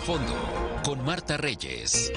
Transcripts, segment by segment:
fondo con Marta Reyes.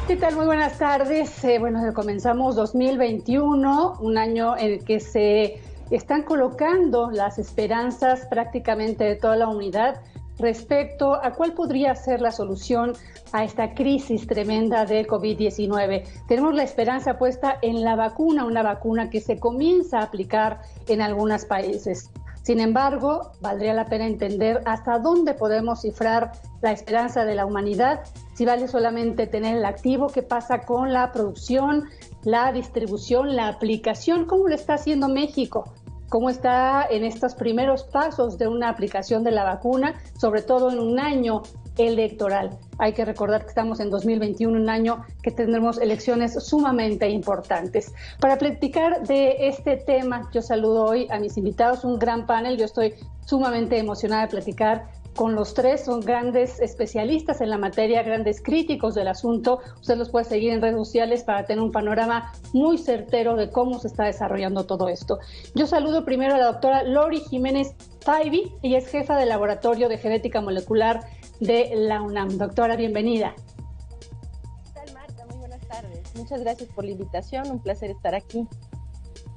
¿Qué tal? Muy buenas tardes. Comenzamos 2021, un año en el que se están colocando las esperanzas prácticamente de toda la humanidad respecto a cuál podría ser la solución a esta crisis tremenda de COVID-19. Tenemos la esperanza puesta en la vacuna, una vacuna que se comienza a aplicar en algunos países. Sin embargo, valdría la pena entender hasta dónde podemos cifrar la esperanza de la humanidad, si vale solamente tener el activo, qué pasa con la producción, la distribución, la aplicación, cómo lo está haciendo México, cómo está en estos primeros pasos de una aplicación de la vacuna, sobre todo en un año electoral. Hay que recordar que estamos en 2021, un año que tendremos elecciones sumamente importantes. Para platicar de este tema, yo saludo hoy a mis invitados, un gran panel. Yo estoy sumamente emocionada de platicar con los tres. Son grandes especialistas en la materia, grandes críticos del asunto. Usted los puede seguir en redes sociales para tener un panorama muy certero de cómo se está desarrollando todo esto. Yo saludo primero a la doctora Lori Jiménez Taibi. Ella es jefa del Laboratorio de Genética Molecular de la UNAM. Doctora, bienvenida. ¿Qué tal, Marta? Muy buenas tardes. Muchas gracias por la invitación. Un placer estar aquí.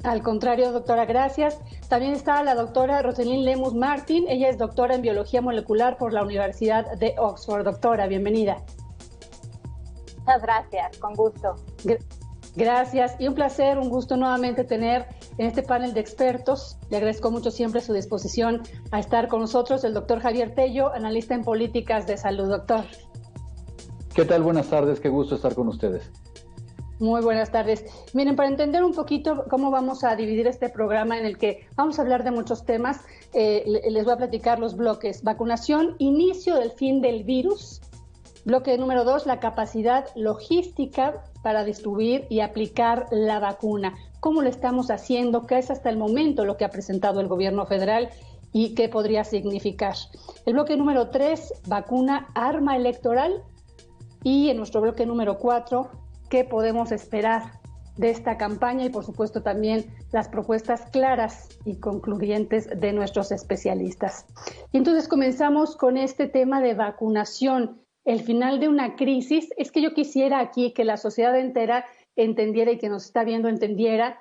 Al contrario, doctora, gracias. También está la doctora Rosalind Lemus Martin. Ella es doctora en Biología Molecular por la Universidad de Oxford. Doctora, bienvenida. Muchas gracias, con gusto. Gracias y un placer, un gusto nuevamente tener en este panel de expertos. Le agradezco mucho siempre su disposición a estar con nosotros el doctor Javier Tello, analista en políticas de salud. Doctor. ¿Qué tal? Buenas tardes, qué gusto estar con ustedes. Muy buenas tardes. Miren, para entender un poquito cómo vamos a dividir este programa en el que vamos a hablar de muchos temas, les voy a platicar los bloques. Vacunación, inicio del fin del virus. Bloque número 2, la capacidad logística para distribuir y aplicar la vacuna. ¿Cómo lo estamos haciendo? ¿Qué es hasta el momento lo que ha presentado el gobierno federal y qué podría significar? El bloque número 3, vacuna, arma electoral. Y en nuestro bloque número 4, ¿qué podemos esperar de esta campaña? Y por supuesto también las propuestas claras y concluyentes de nuestros especialistas. Y entonces comenzamos con este tema de vacunación. El final de una crisis. Es que yo quisiera aquí que la sociedad entera entendiera y que nos está viendo entendiera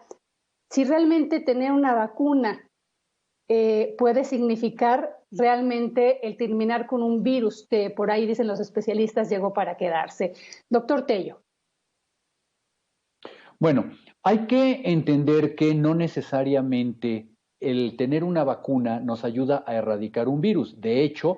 si realmente tener una vacuna puede significar realmente el terminar con un virus que por ahí dicen los especialistas llegó para quedarse. Doctor Tello. Bueno, hay que entender que no necesariamente el tener una vacuna nos ayuda a erradicar un virus. De hecho,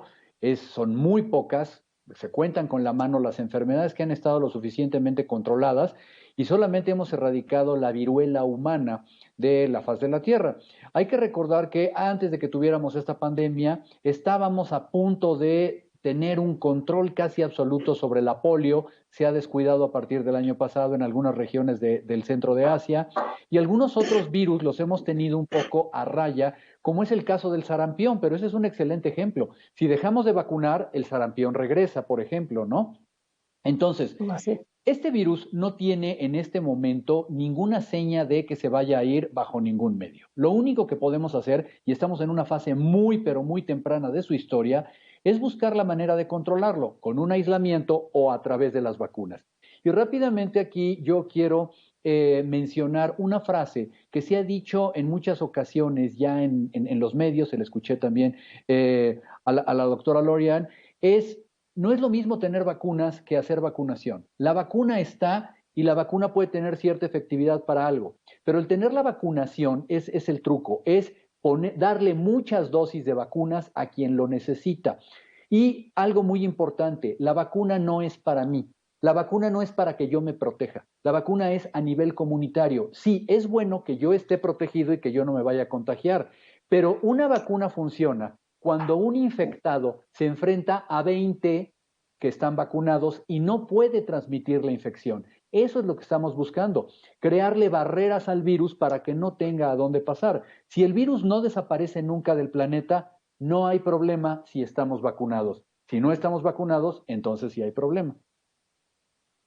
son muy pocas. Se cuentan con la mano las enfermedades que han estado lo suficientemente controladas y solamente hemos erradicado la viruela humana de la faz de la Tierra. Hay que recordar que antes de que tuviéramos esta pandemia, estábamos a punto de tener un control casi absoluto sobre la polio. Se ha descuidado a partir del año pasado en algunas regiones del centro de Asia y algunos otros virus los hemos tenido un poco a raya, como es el caso del sarampión, pero ese es un excelente ejemplo. Si dejamos de vacunar, el sarampión regresa, por ejemplo, ¿no? Entonces, este virus no tiene en este momento ninguna seña de que se vaya a ir bajo ningún medio. Lo único que podemos hacer, y estamos en una fase muy, pero muy temprana de su historia, es buscar la manera de controlarlo con un aislamiento o a través de las vacunas. Y rápidamente aquí yo quiero mencionar una frase que se ha dicho en muchas ocasiones ya en los medios, se la escuché también a la doctora Lorian, no es lo mismo tener vacunas que hacer vacunación. La vacuna está y la vacuna puede tener cierta efectividad para algo, pero el tener la vacunación es el truco, es darle muchas dosis de vacunas a quien lo necesita. Y algo muy importante, la vacuna no es para mí. La vacuna no es para que yo me proteja. La vacuna es a nivel comunitario. Sí, es bueno que yo esté protegido y que yo no me vaya a contagiar, pero una vacuna funciona cuando un infectado se enfrenta a 20 que están vacunados y no puede transmitir la infección. Eso es lo que estamos buscando, crearle barreras al virus para que no tenga a dónde pasar. Si el virus no desaparece nunca del planeta, no hay problema si estamos vacunados. Si no estamos vacunados, entonces sí hay problema.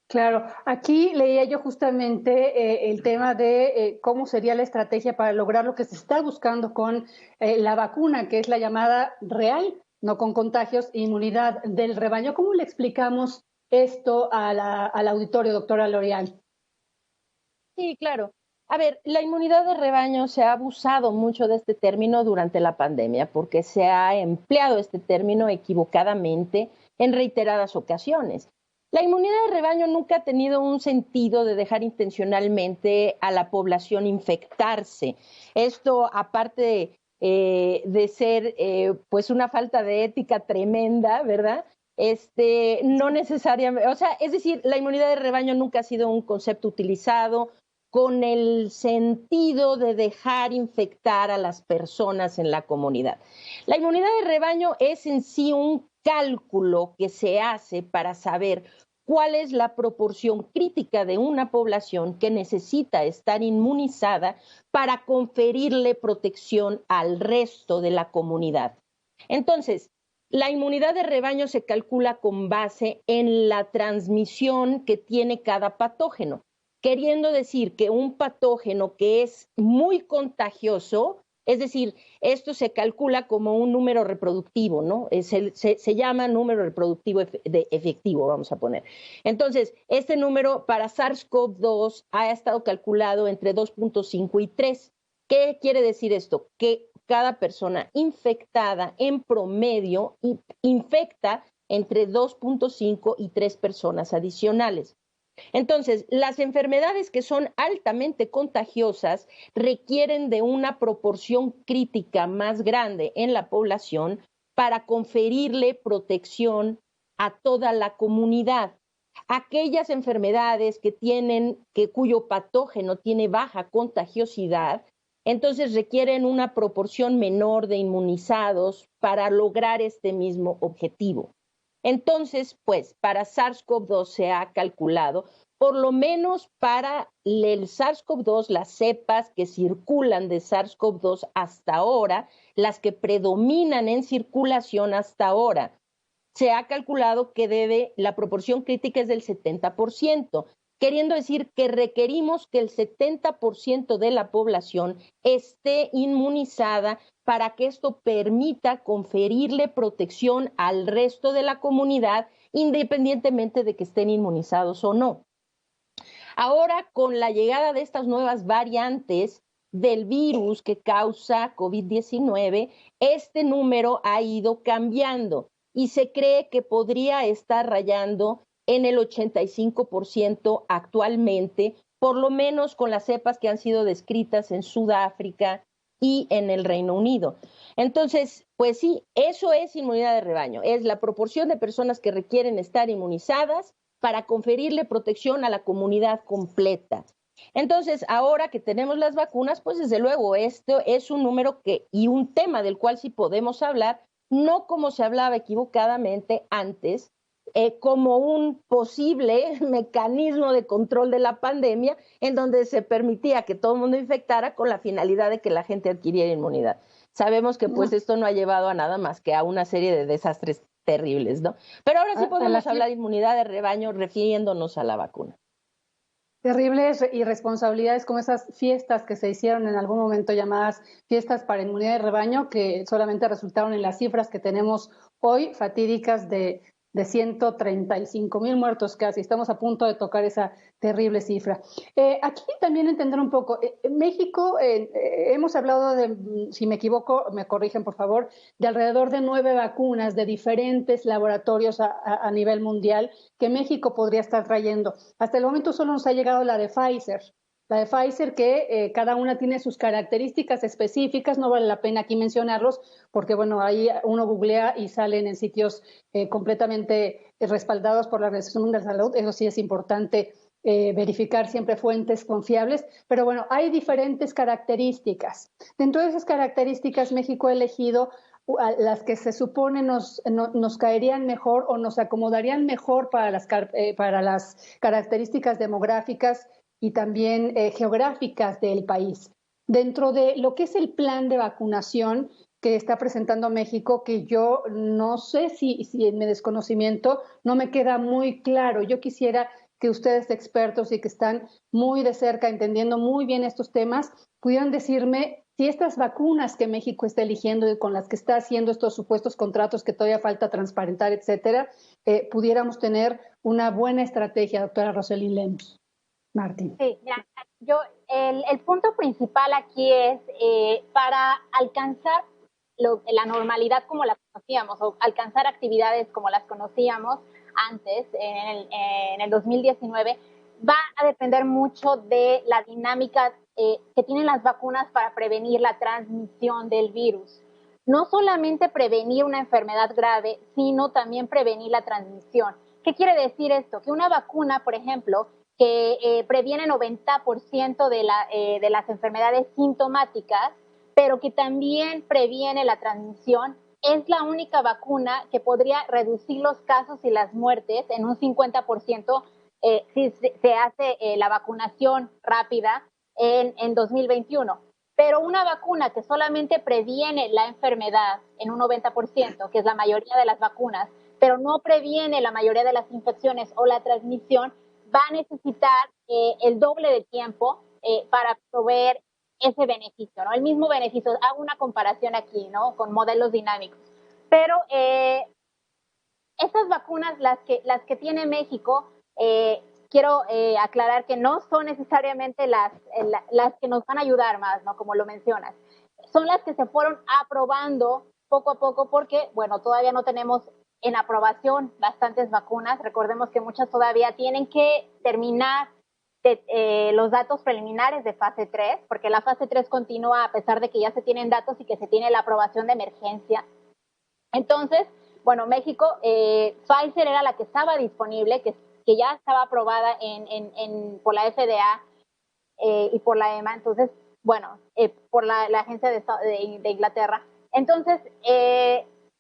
Claro, aquí leía yo justamente el tema de cómo sería la estrategia para lograr lo que se está buscando con la vacuna, que es la llamada real no con contagios, inmunidad del rebaño. ¿Cómo le explicamos esto al auditorio, doctora L'Oreal? Sí, claro. A ver, la inmunidad de rebaño se ha abusado mucho de este término durante la pandemia porque se ha empleado este término equivocadamente en reiteradas ocasiones. La inmunidad de rebaño nunca ha tenido un sentido de dejar intencionalmente a la población infectarse. Esto, aparte de ser pues una falta de ética tremenda, ¿verdad? No necesariamente, o sea, es decir, la inmunidad de rebaño nunca ha sido un concepto utilizado con el sentido de dejar infectar a las personas en la comunidad. La inmunidad de rebaño es en sí un cálculo que se hace para saber cuál es la proporción crítica de una población que necesita estar inmunizada para conferirle protección al resto de la comunidad. Entonces, la inmunidad de rebaño se calcula con base en la transmisión que tiene cada patógeno, queriendo decir que un patógeno que es muy contagioso, es decir, esto se calcula como un número reproductivo, ¿no? Se llama número reproductivo efectivo, vamos a poner. Entonces, este número para SARS-CoV-2 ha estado calculado entre 2.5 y 3. ¿Qué quiere decir esto? Que cada persona infectada en promedio infecta entre 2.5 y 3 personas adicionales. Entonces, las enfermedades que son altamente contagiosas requieren de una proporción crítica más grande en la población para conferirle protección a toda la comunidad. Aquellas enfermedades cuyo patógeno tiene baja contagiosidad, entonces requieren una proporción menor de inmunizados para lograr este mismo objetivo. Entonces, pues, para SARS-CoV-2 se ha calculado, por lo menos para el SARS-CoV-2, las cepas que circulan de SARS-CoV-2 hasta ahora, las que predominan en circulación hasta ahora, se ha calculado que la proporción crítica es del 70%, queriendo decir que requerimos que el 70% de la población esté inmunizada para que esto permita conferirle protección al resto de la comunidad, independientemente de que estén inmunizados o no. Ahora, con la llegada de estas nuevas variantes del virus que causa COVID-19, este número ha ido cambiando y se cree que podría estar rayando en el 85% actualmente, por lo menos con las cepas que han sido descritas en Sudáfrica y en el Reino Unido. Entonces, pues sí, eso es inmunidad de rebaño, es la proporción de personas que requieren estar inmunizadas para conferirle protección a la comunidad completa. Entonces, ahora que tenemos las vacunas, pues desde luego esto es un número y un tema del cual sí podemos hablar, no como se hablaba equivocadamente antes, como un posible mecanismo de control de la pandemia en donde se permitía que todo el mundo infectara con la finalidad de que la gente adquiriera inmunidad. Sabemos que pues esto no ha llevado a nada más que a una serie de desastres terribles, ¿no? Pero ahora sí podemos hablar de inmunidad de rebaño refiriéndonos a la vacuna. Terribles irresponsabilidades como esas fiestas que se hicieron en algún momento llamadas fiestas para inmunidad de rebaño, que solamente resultaron en las cifras que tenemos hoy, fatídicas de 135,000 muertos casi. Estamos a punto de tocar esa terrible cifra. Aquí también entender un poco, México, hemos hablado de, si me equivoco, me corrigen por favor, de alrededor de 9 vacunas de diferentes laboratorios a nivel mundial que México podría estar trayendo. Hasta el momento solo nos ha llegado la de Pfizer. La de Pfizer que cada una tiene sus características específicas, no vale la pena aquí mencionarlos porque bueno, ahí uno googlea y salen en sitios completamente respaldados por la Organización Mundial de la Salud, eso sí es importante verificar siempre fuentes confiables, pero bueno, hay diferentes características. Dentro de esas características México ha elegido las que se supone nos caerían mejor o nos acomodarían mejor para las características demográficas y también geográficas del país. Dentro de lo que es el plan de vacunación que está presentando México, que yo no sé si en mi desconocimiento no me queda muy claro. Yo quisiera que ustedes expertos y que están muy de cerca, entendiendo muy bien estos temas, pudieran decirme si estas vacunas que México está eligiendo y con las que está haciendo estos supuestos contratos que todavía falta transparentar, etcétera, pudiéramos tener una buena estrategia, doctora Roselyn Lemus. Martín. Sí, mira, el punto principal aquí es para alcanzar la normalidad como la conocíamos o alcanzar actividades como las conocíamos antes, en el 2019, va a depender mucho de la dinámica que tienen las vacunas para prevenir la transmisión del virus. No solamente prevenir una enfermedad grave, sino también prevenir la transmisión. ¿Qué quiere decir esto? Que una vacuna, por ejemplo, que previene 90% de las enfermedades sintomáticas, pero que también previene la transmisión, es la única vacuna que podría reducir los casos y las muertes en un 50% si se hace la vacunación rápida en 2021. Pero una vacuna que solamente previene la enfermedad en un 90%, que es la mayoría de las vacunas, pero no previene la mayoría de las infecciones o la transmisión, va a necesitar el doble de tiempo para proveer ese beneficio, ¿no? El mismo beneficio. Hago una comparación aquí, ¿no? Con modelos dinámicos. Pero estas vacunas, las que tiene México, quiero aclarar que no son necesariamente las que nos van a ayudar más, ¿no? Como lo mencionas. Son las que se fueron aprobando poco a poco porque, bueno, todavía no tenemos en aprobación bastantes vacunas. Recordemos que muchas todavía tienen que terminar los datos preliminares de fase 3, porque la fase 3 continúa a pesar de que ya se tienen datos y que se tiene la aprobación de emergencia. Entonces, bueno, México, Pfizer era la que estaba disponible, que ya estaba aprobada por la FDA y por la EMA, entonces, bueno, por la Agencia de Inglaterra. Entonces,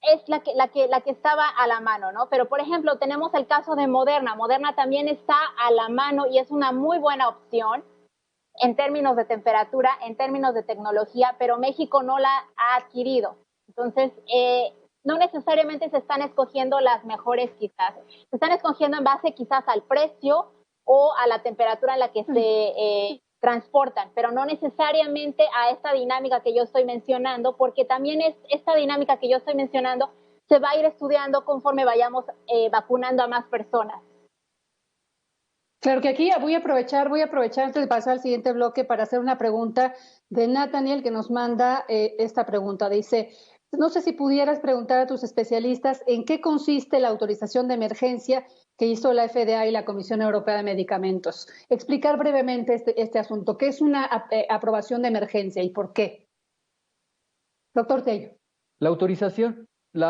es la que estaba a la mano, ¿no? Pero, por ejemplo, tenemos el caso de Moderna. Moderna también está a la mano y es una muy buena opción en términos de temperatura, en términos de tecnología, pero México no la ha adquirido. Entonces, no necesariamente se están escogiendo las mejores quizás. Se están escogiendo en base quizás al precio o a la temperatura en la que se transportan, pero no necesariamente a esta dinámica que yo estoy mencionando, porque también esta dinámica que yo estoy mencionando se va a ir estudiando conforme vayamos vacunando a más personas. Claro que aquí voy a aprovechar antes de pasar al siguiente bloque para hacer una pregunta de Nathaniel que nos manda esta pregunta. Dice, no sé si pudieras preguntar a tus especialistas en qué consiste la autorización de emergencia que hizo la FDA y la Comisión Europea de Medicamentos. Explicar brevemente este asunto. ¿Qué es una aprobación de emergencia y por qué? Doctor Tello. La autorización,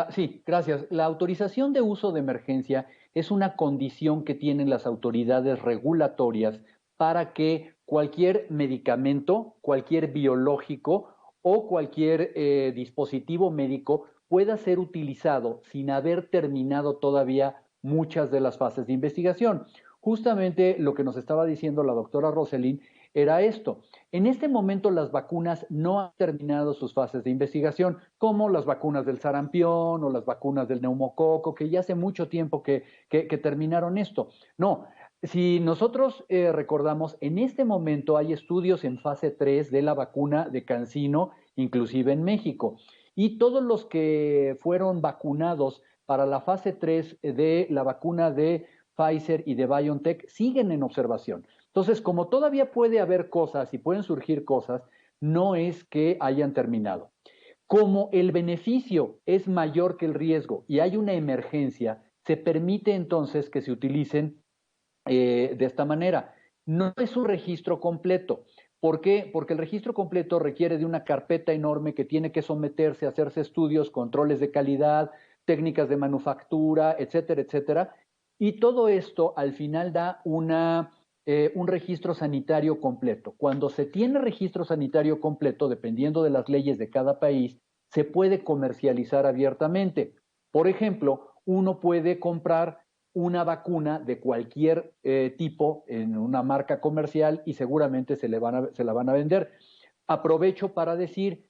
sí, gracias. La autorización de uso de emergencia es una condición que tienen las autoridades regulatorias para que cualquier medicamento, cualquier biológico o cualquier dispositivo médico pueda ser utilizado sin haber terminado todavía muchas de las fases de investigación. Justamente lo que nos estaba diciendo la doctora Roselyn era esto. En este momento las vacunas no han terminado sus fases de investigación, como las vacunas del sarampión o las vacunas del neumococo, que ya hace mucho tiempo que terminaron esto. No, si nosotros recordamos, en este momento hay estudios en fase 3 de la vacuna de CanSino, inclusive en México. Y todos los que fueron vacunados para la fase 3 de la vacuna de Pfizer y de BioNTech siguen en observación. Entonces, como todavía puede haber cosas y pueden surgir cosas, no es que hayan terminado. Como el beneficio es mayor que el riesgo y hay una emergencia, se permite entonces que se utilicen de esta manera. No es un registro completo. ¿Por qué? Porque el registro completo requiere de una carpeta enorme que tiene que someterse a hacerse estudios, controles de calidad, técnicas de manufactura, etcétera, etcétera. Y todo esto al final da un registro sanitario completo. Cuando se tiene registro sanitario completo, dependiendo de las leyes de cada país, se puede comercializar abiertamente. Por ejemplo, uno puede comprar una vacuna de cualquier tipo en una marca comercial y seguramente se la van a vender. Aprovecho para decir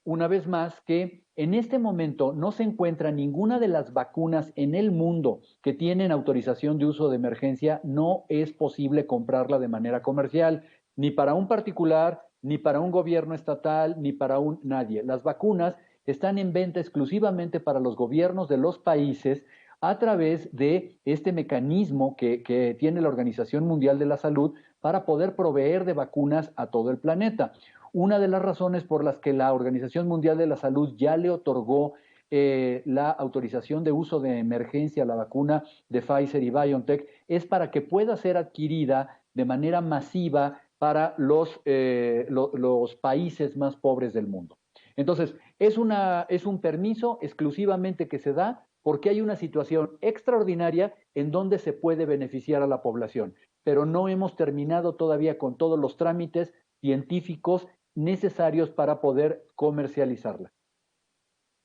una vez más, que en este momento no se encuentra ninguna de las vacunas en el mundo que tienen autorización de uso de emergencia, no es posible comprarla de manera comercial, ni para un particular, ni para un gobierno estatal, ni para nadie. Las vacunas están en venta exclusivamente para los gobiernos de los países a través de este mecanismo que tiene la Organización Mundial de la Salud para poder proveer de vacunas a todo el planeta. Una de las razones por las que la Organización Mundial de la Salud ya le otorgó la autorización de uso de emergencia a la vacuna de Pfizer y BioNTech es para que pueda ser adquirida de manera masiva para los países más pobres del mundo. Entonces, es un permiso exclusivamente que se da porque hay una situación extraordinaria en donde se puede beneficiar a la población, pero no hemos terminado todavía con todos los trámites científicos necesarios para poder comercializarla.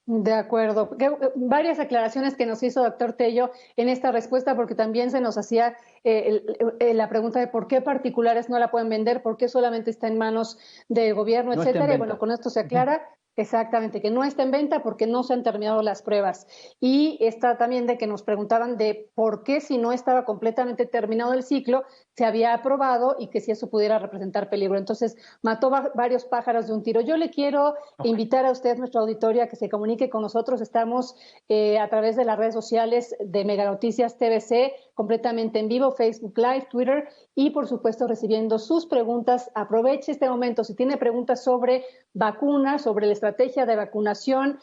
De acuerdo. Varias aclaraciones que nos hizo doctor Tello en esta respuesta, porque también se nos hacía la pregunta de por qué particulares no la pueden vender, por qué solamente está en manos del gobierno, No etcétera. Y bueno, con esto se aclara. Exactamente, que no está en venta porque no se han terminado las pruebas. Y está también de que nos preguntaban de por qué, si no estaba completamente terminado el ciclo, se había aprobado y que si eso pudiera representar peligro. Entonces, mató varios pájaros de un tiro. Yo le quiero invitar a usted, nuestra auditoria, a que se comunique con nosotros. Estamos a través de las redes sociales de Mega Noticias TVC, completamente en vivo, Facebook Live, Twitter, y por supuesto recibiendo sus preguntas. Aproveche este momento. Si tiene preguntas sobre vacunas, sobre la estrategia de vacunación,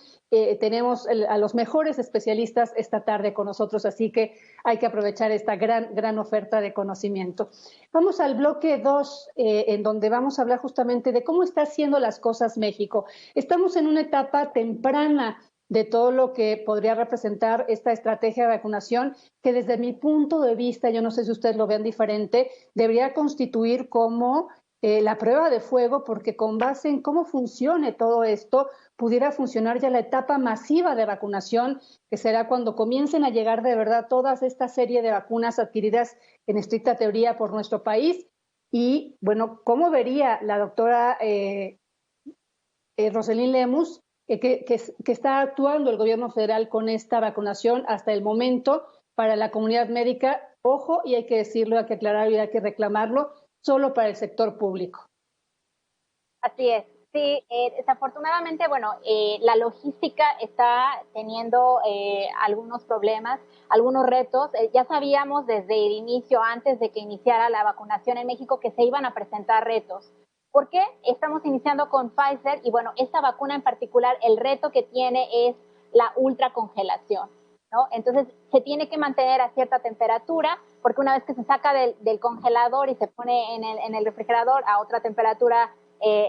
tenemos a los mejores especialistas esta tarde con nosotros, así que hay que aprovechar esta gran oferta de conocimiento. Vamos al bloque 2, en donde vamos a hablar justamente de cómo está haciendo las cosas México. Estamos en una etapa temprana de todo lo que podría representar esta estrategia de vacunación, que desde mi punto de vista, yo no sé si ustedes lo vean diferente, debería constituir como la prueba de fuego, porque con base en cómo funcione todo esto, pudiera funcionar ya la etapa masiva de vacunación, que será cuando comiencen a llegar de verdad todas esta serie de vacunas adquiridas en estricta teoría por nuestro país. Y bueno, ¿cómo vería la doctora Roselyn Lemus que está actuando el gobierno federal con esta vacunación hasta el momento para la comunidad médica? Ojo, y hay que decirlo, hay que aclararlo y hay que reclamarlo, solo para el sector público. Así es. Sí, desafortunadamente, bueno, la logística está teniendo algunos problemas, algunos retos. Ya sabíamos desde el inicio, antes de que iniciara la vacunación en México, que se iban a presentar retos. ¿Por qué? Estamos iniciando con Pfizer y, bueno, esta vacuna en particular, el reto que tiene es la ultracongelación, ¿no? Entonces, se tiene que mantener a cierta temperatura, porque una vez que se saca del congelador y se pone en el refrigerador a otra temperatura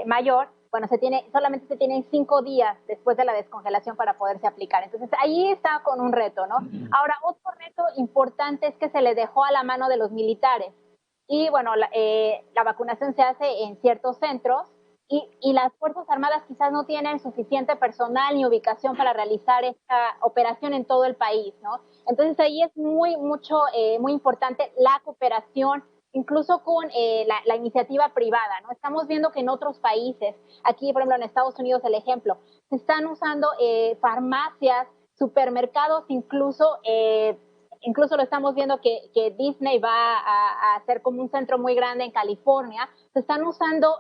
mayor, bueno, solamente se tienen 5 días después de la descongelación para poderse aplicar. Entonces, ahí está con un reto, ¿no? Ahora, otro reto importante es que se le dejó a la mano de los militares. Y, bueno, la vacunación se hace en ciertos centros y las Fuerzas Armadas quizás no tienen suficiente personal ni ubicación para realizar esta operación en todo el país, ¿no? Entonces, ahí es muy importante la cooperación, incluso con la iniciativa privada, ¿no? Estamos viendo que en otros países, aquí por ejemplo en Estados Unidos el ejemplo, se están usando farmacias, supermercados, incluso lo estamos viendo que Disney va a hacer como un centro muy grande en California, se están usando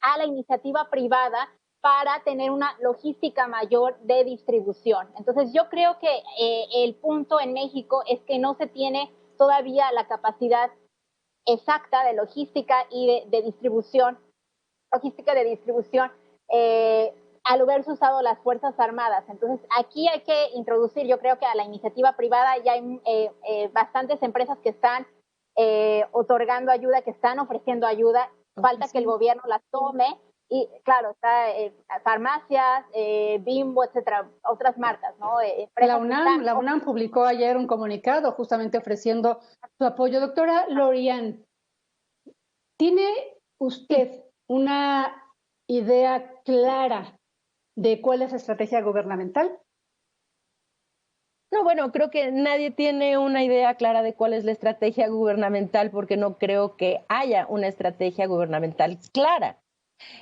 a la iniciativa privada para tener una logística mayor de distribución. Entonces yo creo que el punto en México es que no se tiene todavía la capacidad exacta de logística y de distribución, al haberse usado las Fuerzas Armadas. Entonces, aquí hay que introducir, yo creo que a la iniciativa privada ya hay bastantes empresas que están otorgando ayuda, que están ofreciendo ayuda. Falta que el gobierno las tome. Y claro, está farmacias, Bimbo, etcétera, otras marcas, ¿no? La UNAM publicó ayer un comunicado justamente ofreciendo su apoyo. Doctora Lorian, ¿tiene usted una idea clara de cuál es la estrategia gubernamental? No, bueno, creo que nadie tiene una idea clara de cuál es la estrategia gubernamental porque no creo que haya una estrategia gubernamental clara.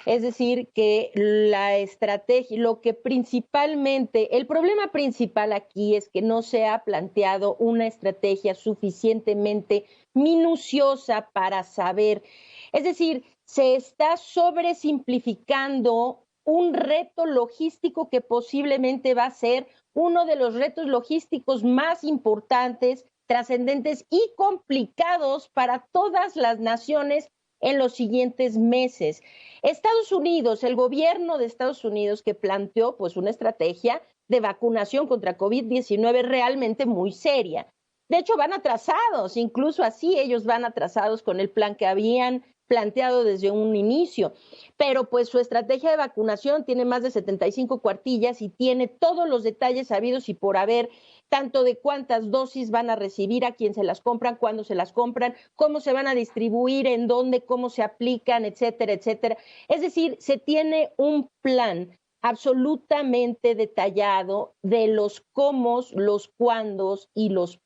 Es decir, que la estrategia, el problema principal aquí es que no se ha planteado una estrategia suficientemente minuciosa para saber. Es decir, se está sobresimplificando un reto logístico que posiblemente va a ser uno de los retos logísticos más importantes, trascendentes y complicados para todas las naciones en los siguientes meses. Estados Unidos, el gobierno de Estados Unidos que planteó pues una estrategia de vacunación contra COVID-19 realmente muy seria. De hecho, van atrasados, incluso así ellos van atrasados con el plan que habían planteado desde un inicio. Pero pues su estrategia de vacunación tiene más de 75 cuartillas y tiene todos los detalles habidos y por haber, tanto de cuántas dosis van a recibir, a quién se las compran, cuándo se las compran, cómo se van a distribuir, en dónde, cómo se aplican, etcétera, etcétera. Es decir, se tiene un plan absolutamente detallado de los cómo, los cuándos y los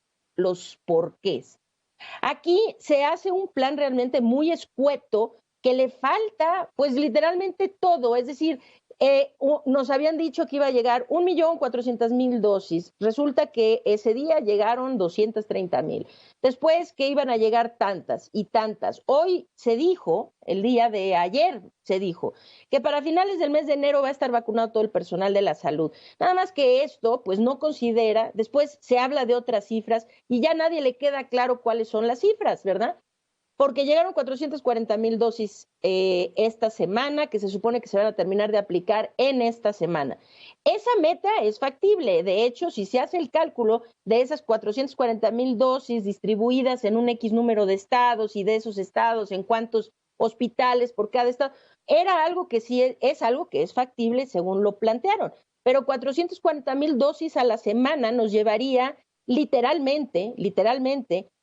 porqués. Aquí se hace un plan realmente muy escueto que le falta, pues literalmente todo, es decir, nos habían dicho que iba a llegar 1.400.000 dosis, resulta que ese día llegaron 230.000, después que iban a llegar tantas y tantas. Hoy se dijo, el día de ayer se dijo, que para finales del mes de enero va a estar vacunado todo el personal de la salud. Nada más que esto, pues no considera, después se habla de otras cifras y ya a nadie le queda claro cuáles son las cifras, ¿verdad? Porque llegaron 440.000 dosis esta semana, que se supone que se van a terminar de aplicar en esta semana. Esa meta es factible. De hecho, si se hace el cálculo de esas 440.000 dosis distribuidas en un X número de estados y de esos estados en cuántos hospitales por cada estado, era algo que sí es algo que es factible según lo plantearon. Pero 440.000 dosis a la semana nos llevaría literalmente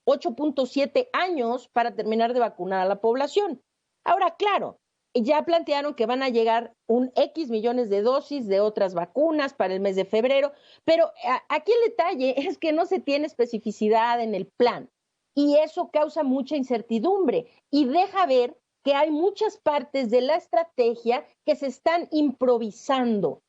8.7 años para terminar de vacunar a la población. Ahora, claro, ya plantearon que van a llegar un X millones de dosis de otras vacunas para el mes de febrero, pero aquí el detalle es que no se tiene especificidad en el plan y eso causa mucha incertidumbre y deja ver que hay muchas partes de la estrategia que se están improvisando.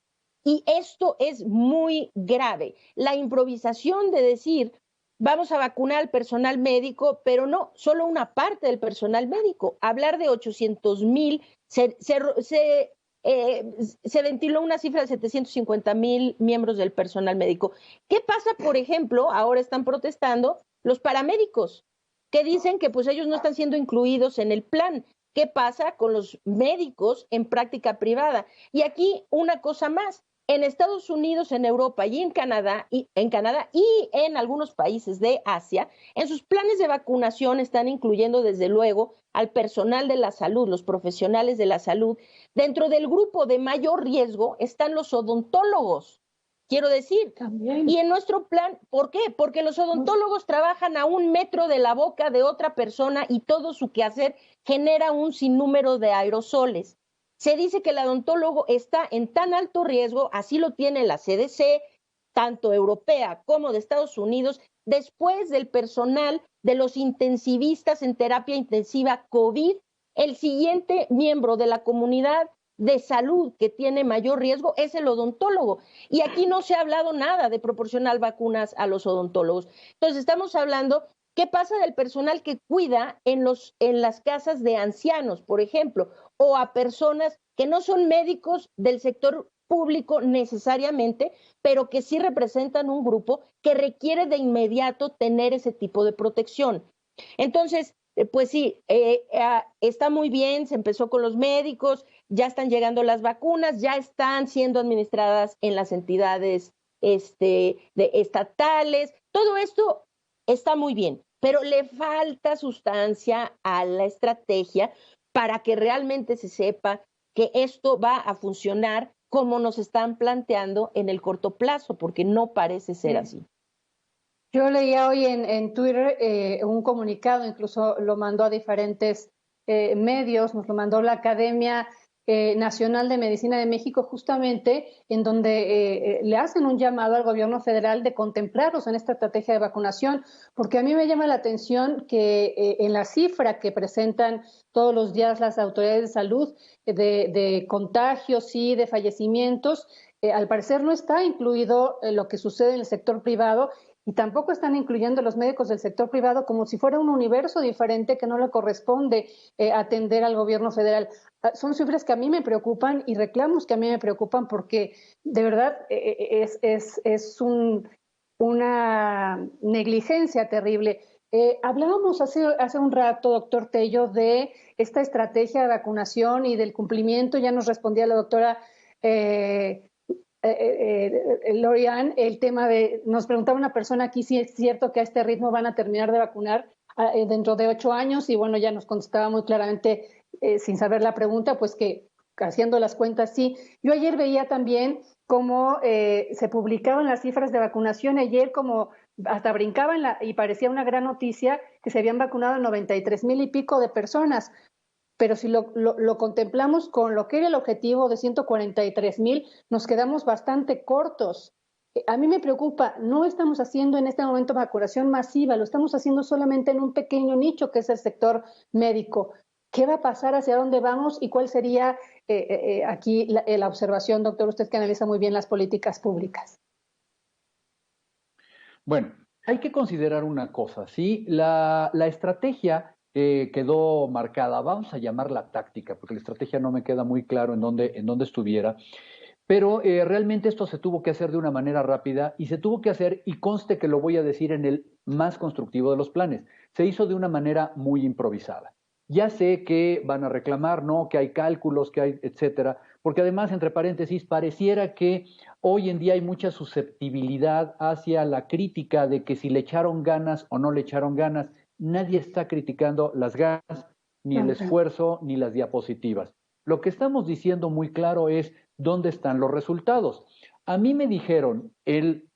Y esto es muy grave. La improvisación de decir, vamos a vacunar al personal médico, pero no, solo una parte del personal médico. Hablar de 800.000, se ventiló una cifra de 750.000 miembros del personal médico. ¿Qué pasa, por ejemplo, ahora están protestando los paramédicos, que dicen que pues ellos no están siendo incluidos en el plan? ¿Qué pasa con los médicos en práctica privada? Y aquí una cosa más. En Estados Unidos, en Europa y en Canadá y en algunos países de Asia, en sus planes de vacunación están incluyendo desde luego al personal de la salud, los profesionales de la salud. Dentro del grupo de mayor riesgo están los odontólogos, quiero decir. También. Y en nuestro plan, ¿por qué? Porque los odontólogos trabajan a 1 metro de la boca de otra persona y todo su quehacer genera un sinnúmero de aerosoles. Se dice que el odontólogo está en tan alto riesgo, así lo tiene la CDC, tanto europea como de Estados Unidos, después del personal de los intensivistas en terapia intensiva COVID, el siguiente miembro de la comunidad de salud que tiene mayor riesgo es el odontólogo. Y aquí no se ha hablado nada de proporcionar vacunas a los odontólogos. Entonces estamos hablando, ¿qué pasa del personal que cuida en las casas de ancianos, por ejemplo, o a personas que no son médicos del sector público necesariamente, pero que sí representan un grupo que requiere de inmediato tener ese tipo de protección? Entonces, pues sí, está muy bien, se empezó con los médicos, ya están llegando las vacunas, ya están siendo administradas en las entidades estatales, todo esto está muy bien, pero le falta sustancia a la estrategia para que realmente se sepa que esto va a funcionar como nos están planteando en el corto plazo, porque no parece ser así. Yo leía hoy en Twitter un comunicado, incluso lo mandó a diferentes medios, nos lo mandó la academia, Nacional de Medicina de México, justamente en donde le hacen un llamado al gobierno federal de contemplarlos en esta estrategia de vacunación, porque a mí me llama la atención que en la cifra que presentan todos los días las autoridades de salud de contagios y de fallecimientos, al parecer no está incluido lo que sucede en el sector privado y tampoco están incluyendo los médicos del sector privado como si fuera un universo diferente que no le corresponde atender al gobierno federal. Son cifras que a mí me preocupan y reclamos que a mí me preocupan porque de verdad una negligencia terrible. Hablábamos hace un rato, doctor Tello, de esta estrategia de vacunación y del cumplimiento. Ya nos respondía la doctora Lorian, el tema nos preguntaba una persona aquí si es cierto que a este ritmo van a terminar de vacunar dentro de 8 años y bueno, ya nos contestaba muy claramente, sin saber la pregunta, pues que haciendo las cuentas sí. Yo ayer veía también cómo se publicaban las cifras de vacunación, ayer como hasta brincaban y parecía una gran noticia que se habían vacunado 93,000 y pico de personas. Pero si lo contemplamos con lo que era el objetivo de 143,000, nos quedamos bastante cortos. A mí me preocupa, no estamos haciendo en este momento vacunación masiva, lo estamos haciendo solamente en un pequeño nicho que es el sector médico. ¿Qué va a pasar? ¿Hacia dónde vamos? ¿Y cuál sería aquí la observación, doctor, usted que analiza muy bien las políticas públicas? Bueno, hay que considerar una cosa, ¿sí? La estrategia quedó marcada, vamos a llamarla táctica, porque la estrategia no me queda muy claro en dónde estuviera, pero realmente esto se tuvo que hacer de una manera rápida y se tuvo que hacer, y conste que lo voy a decir en el más constructivo de los planes, se hizo de una manera muy improvisada. Ya sé que van a reclamar, ¿no? Que hay cálculos, que hay, etcétera, porque además, entre paréntesis, pareciera que hoy en día hay mucha susceptibilidad hacia la crítica de que si le echaron ganas o no le echaron ganas. Nadie está criticando las ganas, ni el esfuerzo, ni las diapositivas. Lo que estamos diciendo muy claro es dónde están los resultados. A mí me dijeron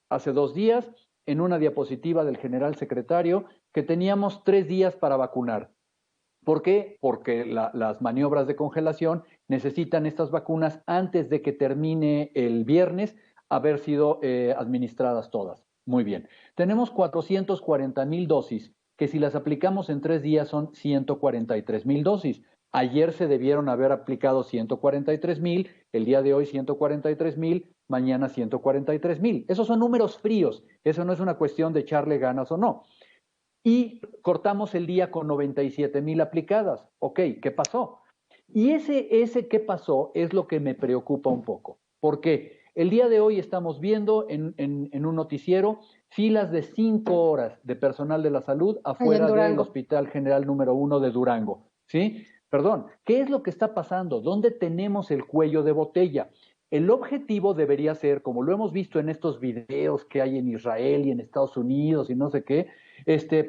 hace 2 días, en una diapositiva del general secretario, que teníamos 3 días para vacunar. ¿Por qué? Porque las maniobras de congelación necesitan estas vacunas antes de que termine el viernes haber sido administradas todas. Muy bien. Tenemos 440,000 dosis, que si las aplicamos en 3 días son 143,000 dosis. Ayer se debieron haber aplicado 143,000, el día de hoy 143,000, mañana 143,000. Esos son números fríos, eso no es una cuestión de echarle ganas o no. Y cortamos el día con 97,000 aplicadas. Ok, ¿qué pasó? Y ese qué pasó es lo que me preocupa un poco. Porque el día de hoy estamos viendo en un noticiero filas de 5 horas de personal de la salud afuera del Hospital General número 1 de Durango. ¿Sí? Perdón, ¿qué es lo que está pasando? ¿Dónde tenemos el cuello de botella? El objetivo debería ser, como lo hemos visto en estos videos que hay en Israel y en Estados Unidos y no sé qué,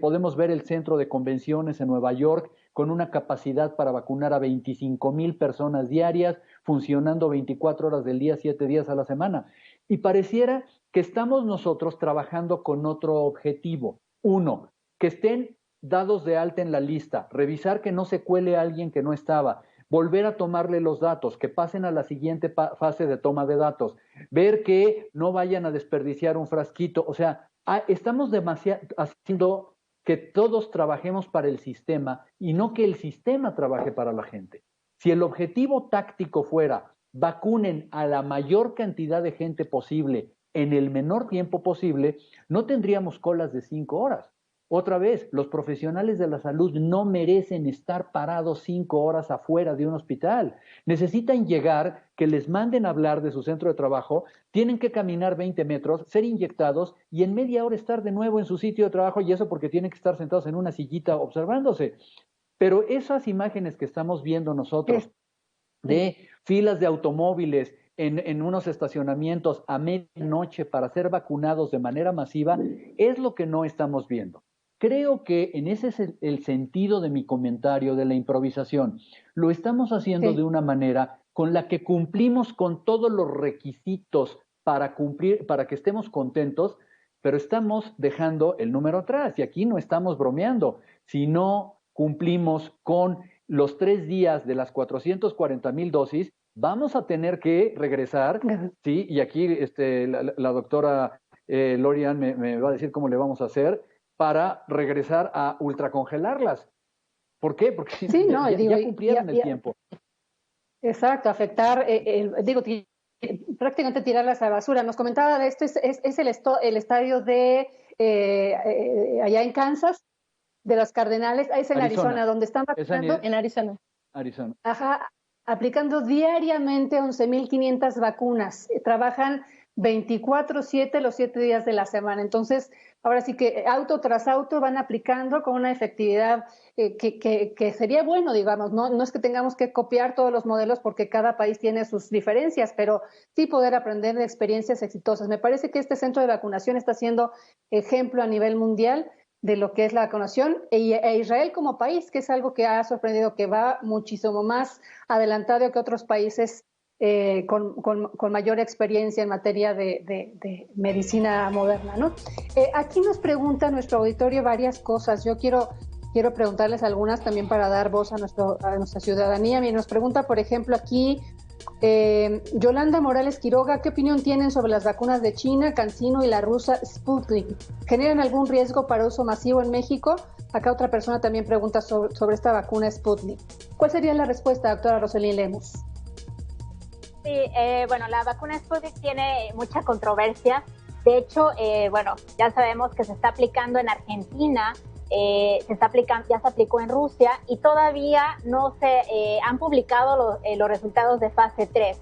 podemos ver el centro de convenciones en Nueva York con una capacidad para vacunar a 25,000 personas diarias, funcionando 24 horas del día, 7 días a la semana. Y pareciera que estamos nosotros trabajando con otro objetivo. Uno, que estén dados de alta en la lista, revisar que no se cuele a alguien que no estaba, volver a tomarle los datos, que pasen a la siguiente fase de toma de datos, ver que no vayan a desperdiciar un frasquito. O sea, estamos haciendo que todos trabajemos para el sistema y no que el sistema trabaje para la gente. Si el objetivo táctico fuera vacunen a la mayor cantidad de gente posible en el menor tiempo posible, no tendríamos colas de 5 horas. Otra vez, los profesionales de la salud no merecen estar parados 5 horas afuera de un hospital. Necesitan llegar, que les manden a hablar de su centro de trabajo, tienen que caminar 20 metros, ser inyectados y en media hora estar de nuevo en su sitio de trabajo, y eso porque tienen que estar sentados en una sillita observándose. Pero esas imágenes que estamos viendo nosotros de filas de automóviles en unos estacionamientos a medianoche para ser vacunados de manera masiva, es lo que no estamos viendo. Creo que en ese es el sentido de mi comentario de la improvisación. Lo estamos haciendo de una manera con la que cumplimos con todos los requisitos para que estemos contentos, pero estamos dejando el número atrás. Y aquí no estamos bromeando. Si no cumplimos con los 3 días de las 440,000 dosis, vamos a tener que regresar, ¿sí? Y aquí la doctora Lorian me va a decir cómo le vamos a hacer para regresar a ultracongelarlas. ¿Por qué? Porque sí, no, ya cumplieron el tiempo. Exacto, afectar, prácticamente tirarlas a la basura. Nos comentaba de esto, es el estadio de allá en Kansas, de los Cardenales, es en Arizona, donde están vacunando. En Arizona. Ajá, aplicando diariamente 11,500 vacunas. Trabajan 24/7 los 7 días de la semana. Entonces, ahora sí que auto tras auto van aplicando con una efectividad que sería bueno, digamos, no es que tengamos que copiar todos los modelos porque cada país tiene sus diferencias, pero sí poder aprender de experiencias exitosas. Me parece que este centro de vacunación está siendo ejemplo a nivel mundial de lo que es la vacunación, e Israel como país, que es algo que ha sorprendido, que va muchísimo más adelantado que otros países con mayor experiencia en materia de medicina moderna, ¿no? Aquí nos pregunta nuestro auditorio varias cosas. Yo quiero preguntarles algunas también para dar voz a nuestra ciudadanía. Nos pregunta, por ejemplo, aquí Yolanda Morales Quiroga, ¿qué opinión tienen sobre las vacunas de China, CanSino y la rusa Sputnik? ¿Generan algún riesgo para uso masivo en México? Acá otra persona también pregunta sobre esta vacuna Sputnik. ¿Cuál sería la respuesta, doctora Roselyn Lemus? Sí, bueno, la vacuna Sputnik tiene mucha controversia. De hecho, ya sabemos que se está aplicando en Argentina, ya se aplicó en Rusia y todavía no se han publicado los resultados de fase 3.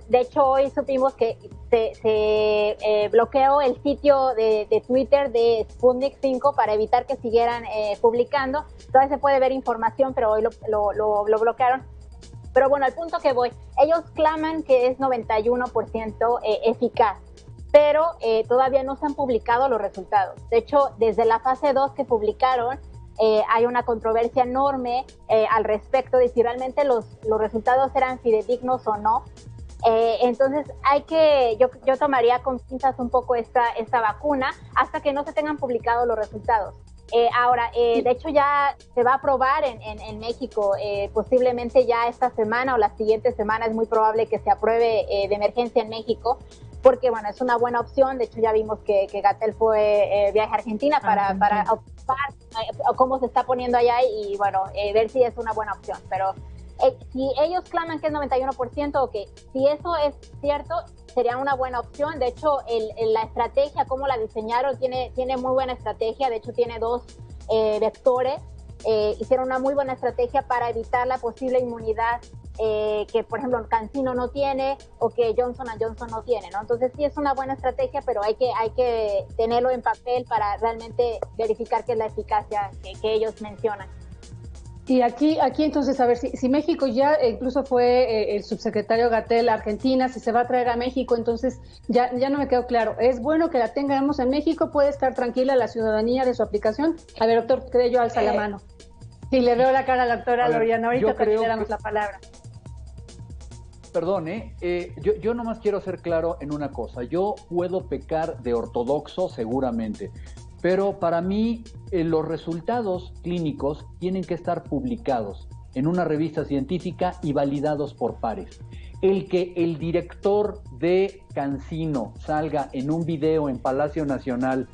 De hecho, hoy supimos que se bloqueó el sitio de Twitter de Sputnik 5 para evitar que siguieran publicando. Todavía se puede ver información, pero hoy lo bloquearon. Pero bueno, al punto que voy, ellos claman que es 91% eficaz, pero todavía no se han publicado los resultados. De hecho, desde la fase 2 que publicaron, hay una controversia enorme al respecto de si realmente los resultados eran fidedignos o no. Entonces yo tomaría con pinzas un poco esta vacuna hasta que no se tengan publicados los resultados. Ahora, de hecho ya se va a aprobar en México, posiblemente ya esta semana o la siguiente semana es muy probable que se apruebe de emergencia en México, porque bueno, es una buena opción. De hecho ya vimos que Gatell fue viaje a Argentina para observar cómo se está poniendo allá y bueno, ver si es una buena opción. Pero si ellos claman que es 91%, ok, si eso es cierto, sería una buena opción. De hecho, la estrategia, cómo la diseñaron, tiene muy buena estrategia. De hecho, tiene 2 vectores. Hicieron una muy buena estrategia para evitar la posible inmunidad que, por ejemplo, CanSino no tiene o que Johnson & Johnson no tiene, ¿no? Entonces, sí es una buena estrategia, pero hay que tenerlo en papel para realmente verificar que es la eficacia que ellos mencionan. Y aquí entonces, a ver, si México ya incluso fue el subsecretario Gatell a Argentina, si se va a traer a México, entonces ya no me quedó claro. ¿Es bueno que la tengamos en México? ¿Puede estar tranquila la ciudadanía de su aplicación? A ver, doctor, creo yo alza la mano. Si le veo la cara a la doctora Loriana, ahorita te damos la palabra. Perdón, yo nomás quiero ser claro en una cosa. Yo puedo pecar de ortodoxo seguramente, pero para mí los resultados clínicos tienen que estar publicados en una revista científica y validados por pares. El que el director de CanSino salga en un video en Palacio Nacional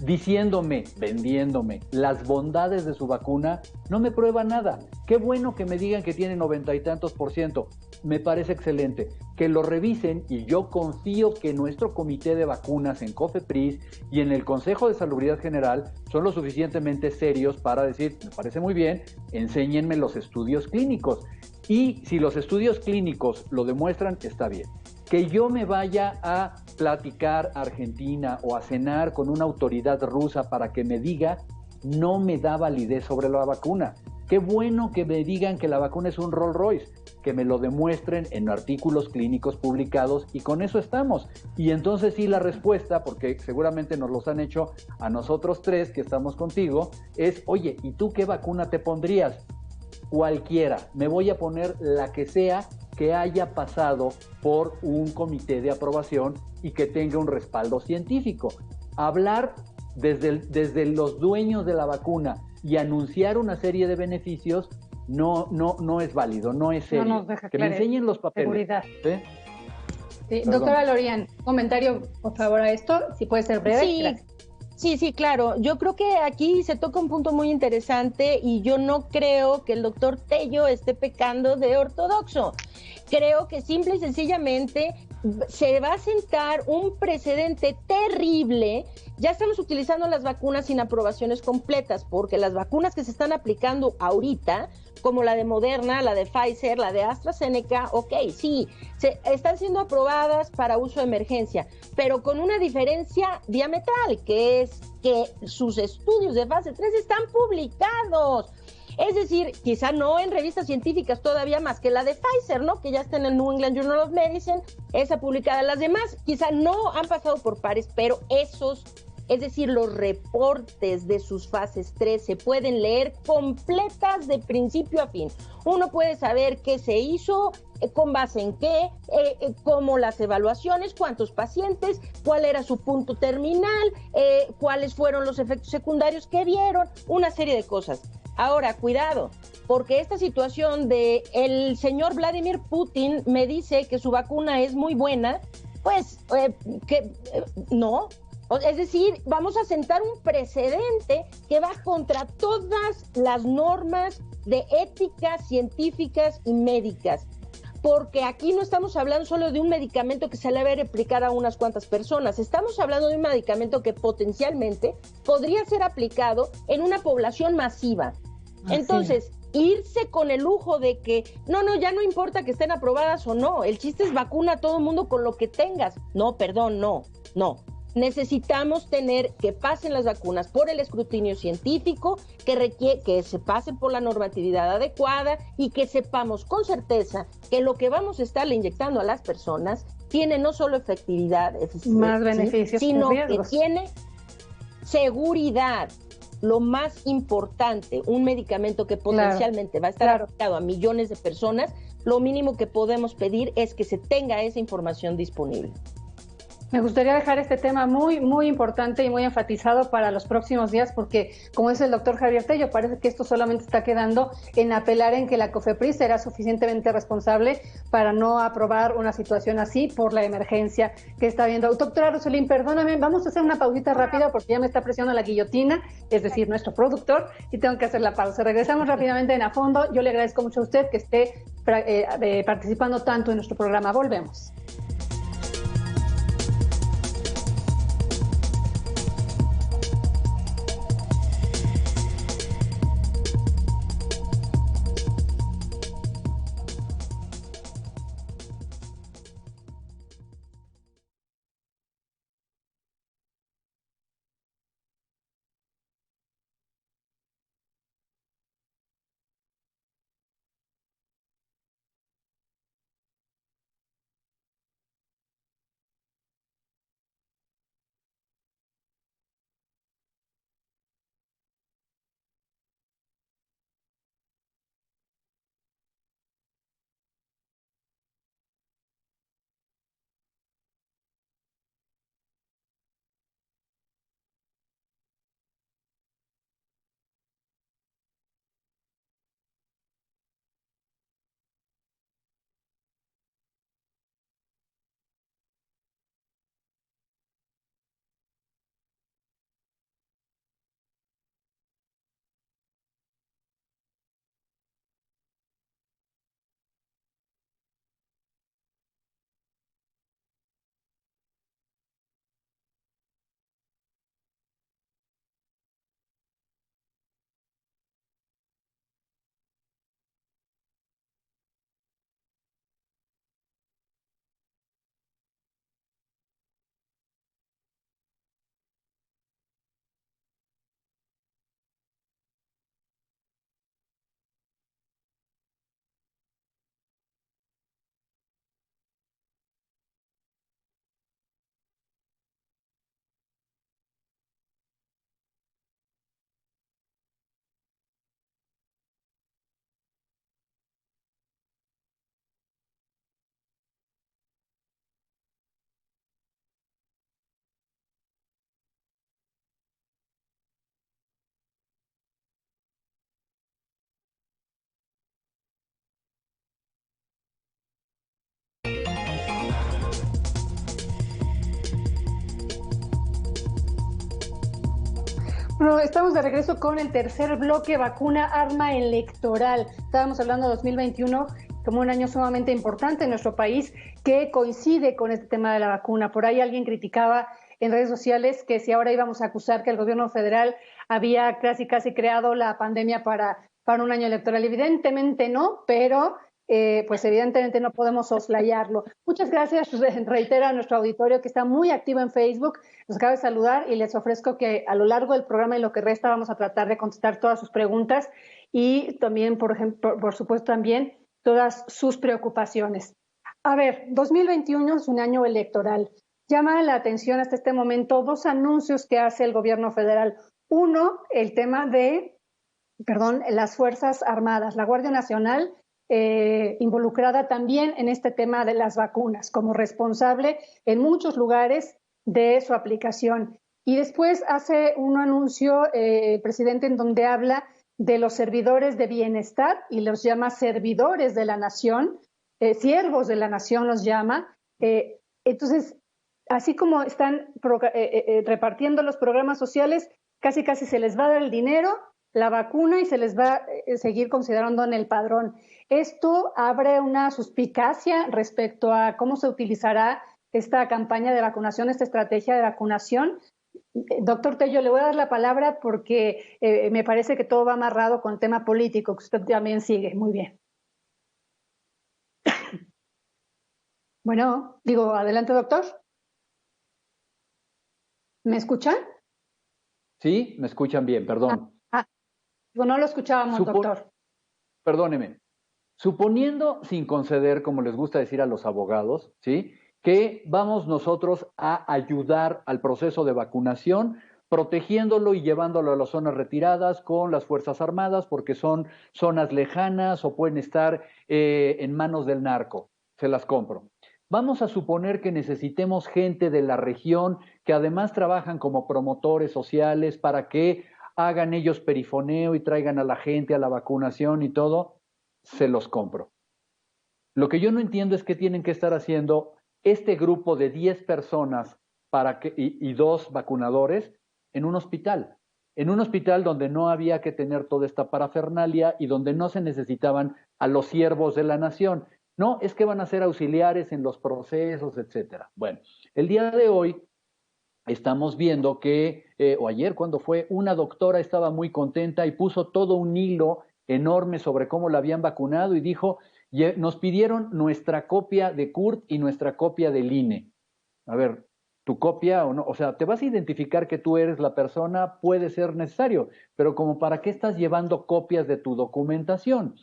vendiéndome las bondades de su vacuna, no me prueba nada. Qué bueno que me digan que tiene 90 y tantos %, me parece excelente. Que lo revisen y yo confío que nuestro comité de vacunas en COFEPRIS y en el Consejo de Salubridad General son lo suficientemente serios para decir, me parece muy bien, enséñenme los estudios clínicos. Y si los estudios clínicos lo demuestran, está bien. Que yo me vaya a platicar a Argentina o a cenar con una autoridad rusa para que me diga, no me da validez sobre la vacuna. Qué bueno que me digan que la vacuna es un Rolls Royce, que me lo demuestren en artículos clínicos publicados y con eso estamos. Y entonces sí, la respuesta, porque seguramente nos los han hecho a nosotros 3 que estamos contigo, es, oye, ¿y tú qué vacuna te pondrías? Cualquiera, me voy a poner la que sea que haya pasado por un comité de aprobación y que tenga un respaldo científico. Hablar desde los dueños de la vacuna y anunciar una serie de beneficios no es válido, no es No serio. nos deja Que me claridad, enseñen los papeles. seguridad. ¿Sí? Sí. Doctora Lorian, comentario, por favor, a esto, si puede ser breve. Sí, Gracias. sí, claro. Yo creo que aquí se toca un punto muy interesante y yo no creo que el doctor Tello esté pecando de ortodoxo. Creo que simple y sencillamente se va a sentar un precedente terrible. Ya estamos utilizando las vacunas sin aprobaciones completas, porque las vacunas que se están aplicando ahorita, como la de Moderna, la de Pfizer, la de AstraZeneca, ok, sí, están siendo aprobadas para uso de emergencia, pero con una diferencia diametral, que es que sus estudios de fase 3 están publicados. Es decir, quizá no en revistas científicas todavía más que la de Pfizer, ¿no? Que ya está en el New England Journal of Medicine, esa publicada. Las demás quizá no han pasado por pares, pero esos, es decir, los reportes de sus fases 3 se pueden leer completas de principio a fin. Uno puede saber qué se hizo, con base en qué, cómo las evaluaciones, cuántos pacientes, cuál era su punto terminal, cuáles fueron los efectos secundarios que vieron, una serie de cosas. Ahora, cuidado, porque esta situación de el señor Vladimir Putin me dice que su vacuna es muy buena, pues no. Es decir, vamos a sentar un precedente que va contra todas las normas de ética científicas y médicas. Porque aquí no estamos hablando solo de un medicamento que se le va a replicar a unas cuantas personas, estamos hablando de un medicamento que potencialmente podría ser aplicado en una población masiva. Entonces, irse con el lujo de que, no, ya no importa que estén aprobadas o no, el chiste es vacuna a todo el mundo con lo que tengas. No, perdón, no. Necesitamos tener que pasen las vacunas por el escrutinio científico, que se pasen por la normatividad adecuada y que sepamos con certeza que lo que vamos a estarle inyectando a las personas tiene no solo efectividad, más beneficios, sino que tiene seguridad. Lo más importante, un medicamento que potencialmente va a estar aplicado a millones de personas, lo mínimo que podemos pedir es que se tenga esa información disponible. Me gustaría dejar este tema muy, muy importante y muy enfatizado para los próximos días, porque, como dice el doctor Javier Tello, parece que esto solamente está quedando en apelar en que la COFEPRIS será suficientemente responsable para no aprobar una situación así por la emergencia que está viendo. Doctora Roselín, perdóname, vamos a hacer una pausita rápida porque ya me está presionando la guillotina, es decir, nuestro productor, y tengo que hacer la pausa. Regresamos rápidamente en A Fondo. Yo le agradezco mucho a usted que esté participando tanto en nuestro programa. Volvemos. Bueno, estamos de regreso con el tercer bloque, vacuna, arma electoral. Estábamos hablando de 2021 como un año sumamente importante en nuestro país que coincide con este tema de la vacuna. Por ahí alguien criticaba en redes sociales que si ahora íbamos a acusar que el gobierno federal había casi creado la pandemia para un año electoral. Evidentemente no, pero pues evidentemente no podemos soslayarlo. Muchas gracias, reitero a nuestro auditorio que está muy activo en Facebook. Los acabo de saludar y les ofrezco que a lo largo del programa y lo que resta vamos a tratar de contestar todas sus preguntas y también, por supuesto, también todas sus preocupaciones. A ver, 2021 es un año electoral. Llama la atención hasta este momento dos anuncios que hace el gobierno federal. Uno, el tema de, las Fuerzas Armadas, la Guardia Nacional, involucrada también en este tema de las vacunas, como responsable en muchos lugares de su aplicación. Y después hace un anuncio el presidente en donde habla de los servidores de bienestar y los llama servidores de la nación, siervos de la nación los llama. Entonces, así como están repartiendo los programas sociales, casi se les va a dar el dinero, la vacuna y se les va a seguir considerando en el padrón. Esto abre una suspicacia respecto a cómo se utilizará esta campaña de vacunación, esta estrategia de vacunación. Doctor Tello, le voy a dar la palabra porque me parece que todo va amarrado con el tema político, que usted también sigue. Muy bien. Bueno, adelante, doctor. ¿Me escuchan? Sí, me escuchan bien, perdón. No lo escuchábamos, doctor. Perdóneme. Suponiendo, sin conceder, como les gusta decir a los abogados, ¿sí?, que vamos nosotros a ayudar al proceso de vacunación, protegiéndolo y llevándolo a las zonas retiradas con las Fuerzas Armadas, porque son zonas lejanas o pueden estar en manos del narco. Se las compro. Vamos a suponer que necesitemos gente de la región que además trabajan como promotores sociales para que hagan ellos perifoneo y traigan a la gente a la vacunación y todo. Se los compro. Lo que yo no entiendo es qué tienen que estar haciendo este grupo de 10 personas y 2 vacunadores en un hospital donde no había que tener toda esta parafernalia y donde no se necesitaban a los siervos de la nación. No, es que van a ser auxiliares en los procesos, etcétera. Bueno, el día de hoy estamos viendo que, o ayer cuando fue, una doctora estaba muy contenta y puso todo un hilo enorme sobre cómo la habían vacunado y dijo, nos pidieron nuestra copia de CURP y nuestra copia del INE. A ver, tu copia o no, o sea, te vas a identificar que tú eres la persona, puede ser necesario, pero como para qué estás llevando copias de tu documentación.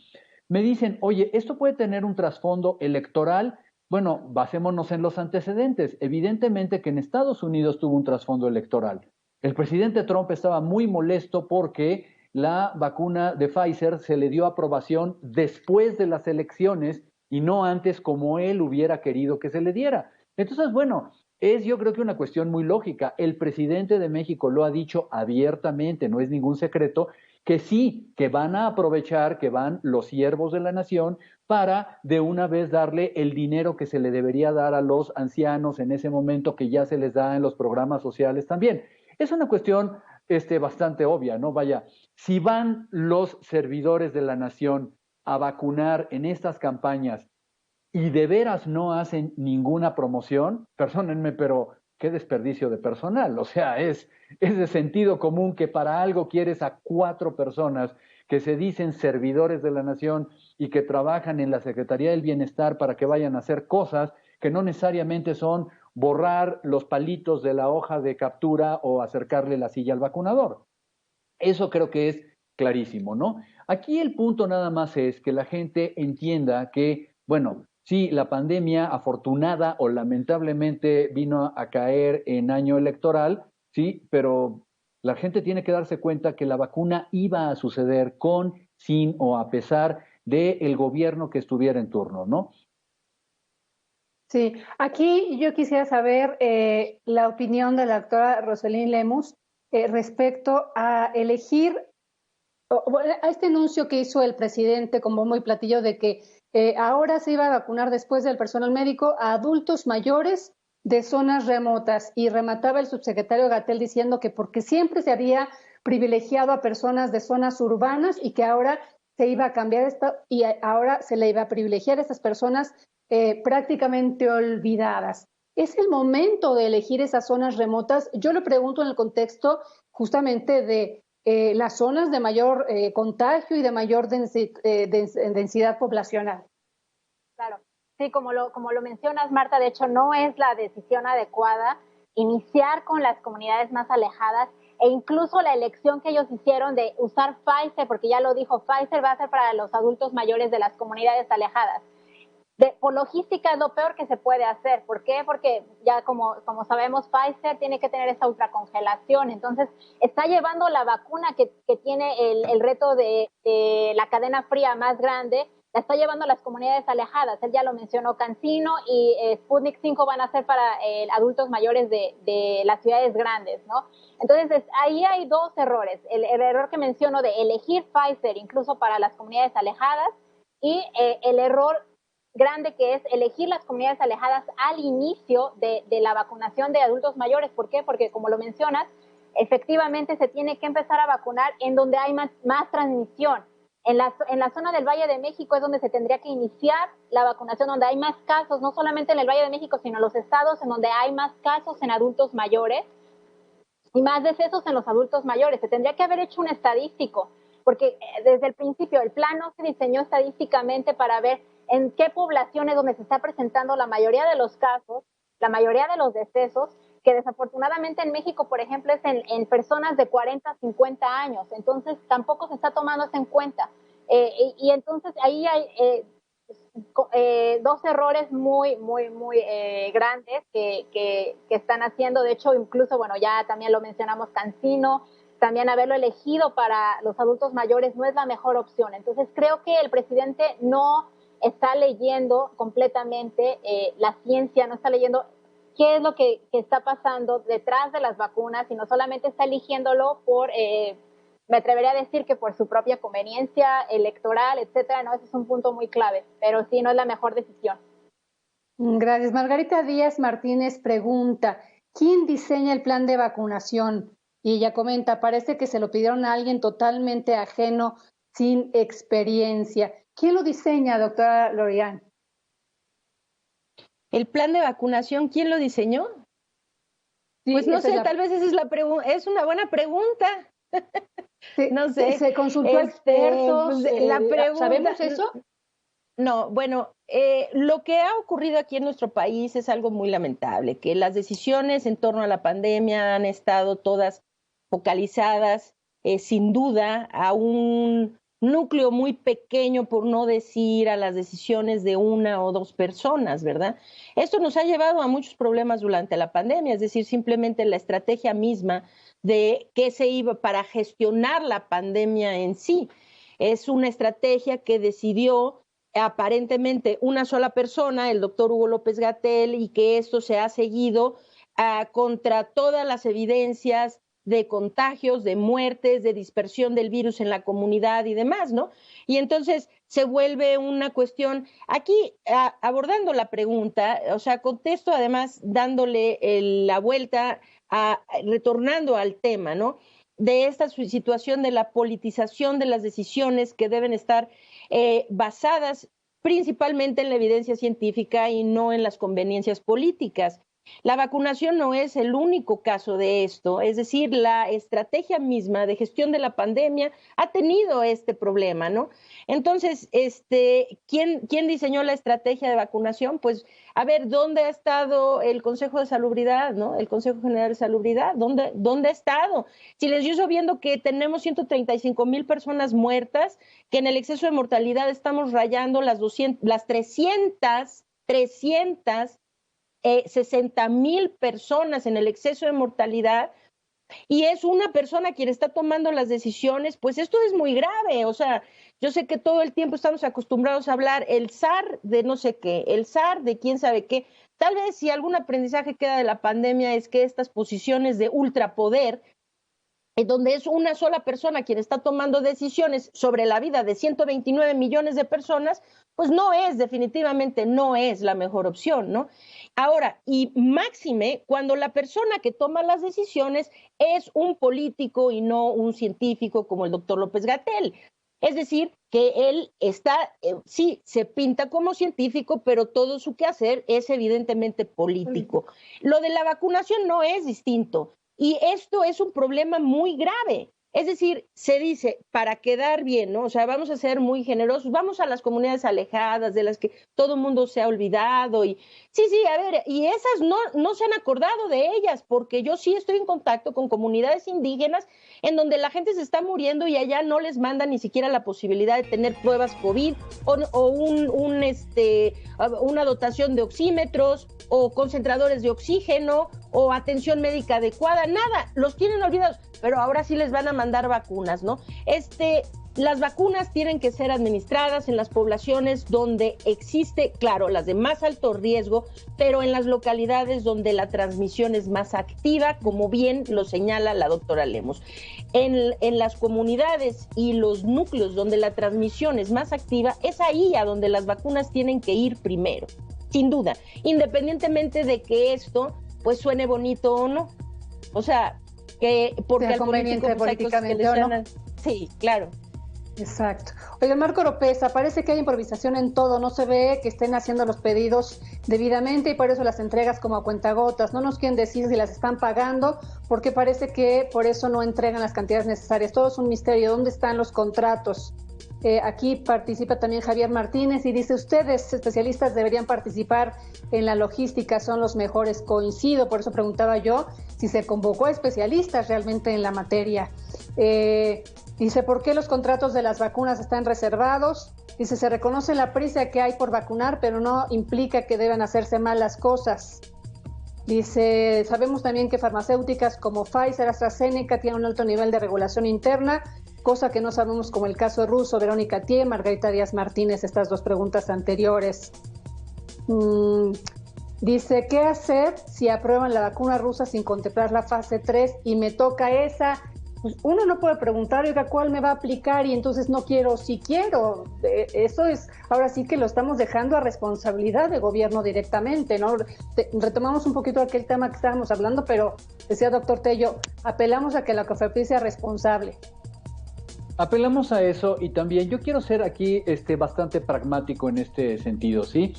Me dicen, oye, esto puede tener un trasfondo electoral. Bueno, basémonos en los antecedentes. Evidentemente que en Estados Unidos tuvo un trasfondo electoral. El presidente Trump estaba muy molesto porque la vacuna de Pfizer se le dio aprobación después de las elecciones y no antes como él hubiera querido que se le diera. Entonces, bueno, es yo creo que una cuestión muy lógica. El presidente de México lo ha dicho abiertamente, no es ningún secreto, que sí, que van a aprovechar, que van los siervos de la nación para de una vez darle el dinero que se le debería dar a los ancianos en ese momento que ya se les da en los programas sociales también. Es una cuestión bastante obvia, ¿no? Vaya, si van los servidores de la nación a vacunar en estas campañas y de veras no hacen ninguna promoción, perdónenme, pero qué desperdicio de personal. O sea, es de sentido común que para algo quieres a 4 personas que se dicen servidores de la nación y que trabajan en la Secretaría del Bienestar para que vayan a hacer cosas que no necesariamente son borrar los palitos de la hoja de captura o acercarle la silla al vacunador. Eso creo que es clarísimo, ¿no? Aquí el punto nada más es que la gente entienda que, bueno, sí, la pandemia afortunada o lamentablemente vino a caer en año electoral, sí, pero la gente tiene que darse cuenta que la vacuna iba a suceder con, sin o a pesar del gobierno que estuviera en turno, ¿no? Sí, aquí yo quisiera saber la opinión de la doctora Roselyn Lemus respecto a elegir, a este anuncio que hizo el presidente con bombo y platillo de que ahora se iba a vacunar después del personal médico a adultos mayores de zonas remotas, y remataba el subsecretario Gatell diciendo que porque siempre se había privilegiado a personas de zonas urbanas y que ahora se iba a cambiar esto y ahora se le iba a privilegiar a estas personas prácticamente olvidadas. ¿Es el momento de elegir esas zonas remotas? Yo lo pregunto en el contexto justamente de las zonas de mayor contagio y de mayor densidad poblacional. Claro, sí, como lo mencionas, Marta, de hecho no es la decisión adecuada iniciar con las comunidades más alejadas e incluso la elección que ellos hicieron de usar Pfizer, porque ya lo dijo, Pfizer va a ser para los adultos mayores de las comunidades alejadas. Por logística es lo peor que se puede hacer. ¿Por qué? Porque ya como sabemos, Pfizer tiene que tener esa ultracongelación. Entonces, está llevando la vacuna que tiene el reto de la cadena fría más grande, la está llevando a las comunidades alejadas. Él ya lo mencionó, CanSino y Sputnik 5 van a ser para adultos mayores de las ciudades grandes, ¿no? Entonces, ahí hay dos errores. El error que menciono de elegir Pfizer incluso para las comunidades alejadas y el error grande que es elegir las comunidades alejadas al inicio de la vacunación de adultos mayores. ¿Por qué? Porque, como lo mencionas, efectivamente se tiene que empezar a vacunar en donde hay más transmisión. En la zona del Valle de México es donde se tendría que iniciar la vacunación, donde hay más casos, no solamente en el Valle de México, sino en los estados en donde hay más casos en adultos mayores y más decesos en los adultos mayores. Se tendría que haber hecho un estadístico, porque desde el principio el plan no se diseñó estadísticamente para ver en qué poblaciones donde se está presentando la mayoría de los casos, la mayoría de los decesos, que desafortunadamente en México, por ejemplo, es en personas de 40 a 50 años, entonces tampoco se está tomando eso en cuenta. Y entonces ahí hay dos errores muy grandes que están haciendo. De hecho, incluso, bueno, ya también lo mencionamos, CanSino, también haberlo elegido para los adultos mayores no es la mejor opción. Entonces creo que el presidente no está leyendo completamente la ciencia, no está leyendo qué es lo que está pasando detrás de las vacunas y no solamente está eligiéndolo por, me atrevería a decir que por su propia conveniencia electoral, etcétera. No, ese es un punto muy clave, pero sí, no es la mejor decisión. Gracias. Margarita Díaz Martínez pregunta, ¿quién diseña el plan de vacunación? Y ella comenta, parece que se lo pidieron a alguien totalmente ajeno, sin experiencia. ¿Quién lo diseña, doctora Lorian? ¿El plan de vacunación quién lo diseñó? Sí, pues no sé, tal vez esa es la pregunta, es una buena pregunta. Sí, no sé. ¿Se consultó a expertos? Pues, la pregunta, ¿sabemos eso? No, bueno, lo que ha ocurrido aquí en nuestro país es algo muy lamentable, que las decisiones en torno a la pandemia han estado todas focalizadas, sin duda, a un núcleo muy pequeño, por no decir a las decisiones de una o dos personas, ¿verdad? Esto nos ha llevado a muchos problemas durante la pandemia, es decir, simplemente la estrategia misma de qué se iba para gestionar la pandemia en sí. Es una estrategia que decidió aparentemente una sola persona, el doctor Hugo López-Gatell, y que esto se ha seguido contra todas las evidencias de contagios, de muertes, de dispersión del virus en la comunidad y demás, ¿no? Y entonces se vuelve una cuestión, aquí abordando la pregunta, o sea, contesto además dándole la vuelta, retornando al tema, ¿no? De esta situación de la politización de las decisiones que deben estar basadas principalmente en la evidencia científica y no en las conveniencias políticas. La vacunación no es el único caso de esto, es decir, la estrategia misma de gestión de la pandemia ha tenido este problema, ¿no? Entonces, ¿quién diseñó la estrategia de vacunación? Pues, a ver, ¿dónde ha estado el Consejo de Salubridad, ¿no? El Consejo General de Salubridad, ¿dónde ha estado? Silencioso, viendo que tenemos 135,000 personas muertas, que en el exceso de mortalidad estamos rayando las 60,000 personas en el exceso de mortalidad, y es una persona quien está tomando las decisiones, pues esto es muy grave. O sea, yo sé que todo el tiempo estamos acostumbrados a hablar el zar de no sé qué, el zar de quién sabe qué. Tal vez si algún aprendizaje queda de la pandemia es que estas posiciones de ultrapoder donde es una sola persona quien está tomando decisiones sobre la vida de 129 millones de personas, pues definitivamente no es la mejor opción, ¿no? Ahora, y máxime, cuando la persona que toma las decisiones es un político y no un científico como el doctor López-Gatell. Es decir, que él sí, se pinta como científico, pero todo su quehacer es evidentemente político. Lo de la vacunación no es distinto. Y esto es un problema muy grave. Es decir, se dice, para quedar bien, ¿no? O sea, vamos a ser muy generosos, vamos a las comunidades alejadas, de las que todo el mundo se ha olvidado. Y sí, a ver, y esas no se han acordado de ellas, porque yo sí estoy en contacto con comunidades indígenas en donde la gente se está muriendo y allá no les mandan ni siquiera la posibilidad de tener pruebas COVID o una dotación de oxímetros o concentradores de oxígeno o atención médica adecuada, nada, los tienen olvidados, pero ahora sí les van a mandar vacunas, ¿no? Las vacunas tienen que ser administradas en las poblaciones donde existe, claro, las de más alto riesgo, pero en las localidades donde la transmisión es más activa, como bien lo señala la doctora Lemos. En las comunidades y los núcleos donde la transmisión es más activa, es ahí a donde las vacunas tienen que ir primero, sin duda, independientemente de que esto pues suene bonito o no. O sea, que porque sea al conveniente político pues, políticamente o no. Sí, claro. Exacto. Oiga, Marco Oropesa, parece que hay improvisación en todo, no se ve que estén haciendo los pedidos debidamente y por eso las entregas como a cuentagotas. No nos quieren decir si las están pagando, porque parece que por eso no entregan las cantidades necesarias. Todo es un misterio. ¿Dónde están los contratos? Aquí participa también Javier Martínez y dice, ustedes, especialistas, deberían participar en la logística, son los mejores. Coincido, por eso preguntaba yo si se convocó a especialistas realmente en la materia. Dice, ¿por qué los contratos de las vacunas están reservados? Dice, se reconoce la prisa que hay por vacunar, pero no implica que deban hacerse mal las cosas. Dice, sabemos también que farmacéuticas como Pfizer, AstraZeneca tienen un alto nivel de regulación interna, cosa que no sabemos como el caso ruso. Verónica Tie, Margarita Díaz Martínez, estas dos preguntas anteriores. Dice, ¿qué hacer si aprueban la vacuna rusa sin contemplar la fase 3 y me toca esa? Pues uno no puede preguntar, oiga, ¿cuál me va a aplicar? Y entonces no quiero, si quiero. Eso es, ahora sí que lo estamos dejando a responsabilidad de gobierno directamente, ¿no? Retomamos un poquito aquel tema que estábamos hablando, pero decía doctor Tello, apelamos a que la COFEPRIS sea responsable. Apelamos a eso y también yo quiero ser aquí bastante pragmático en este sentido, ¿sí?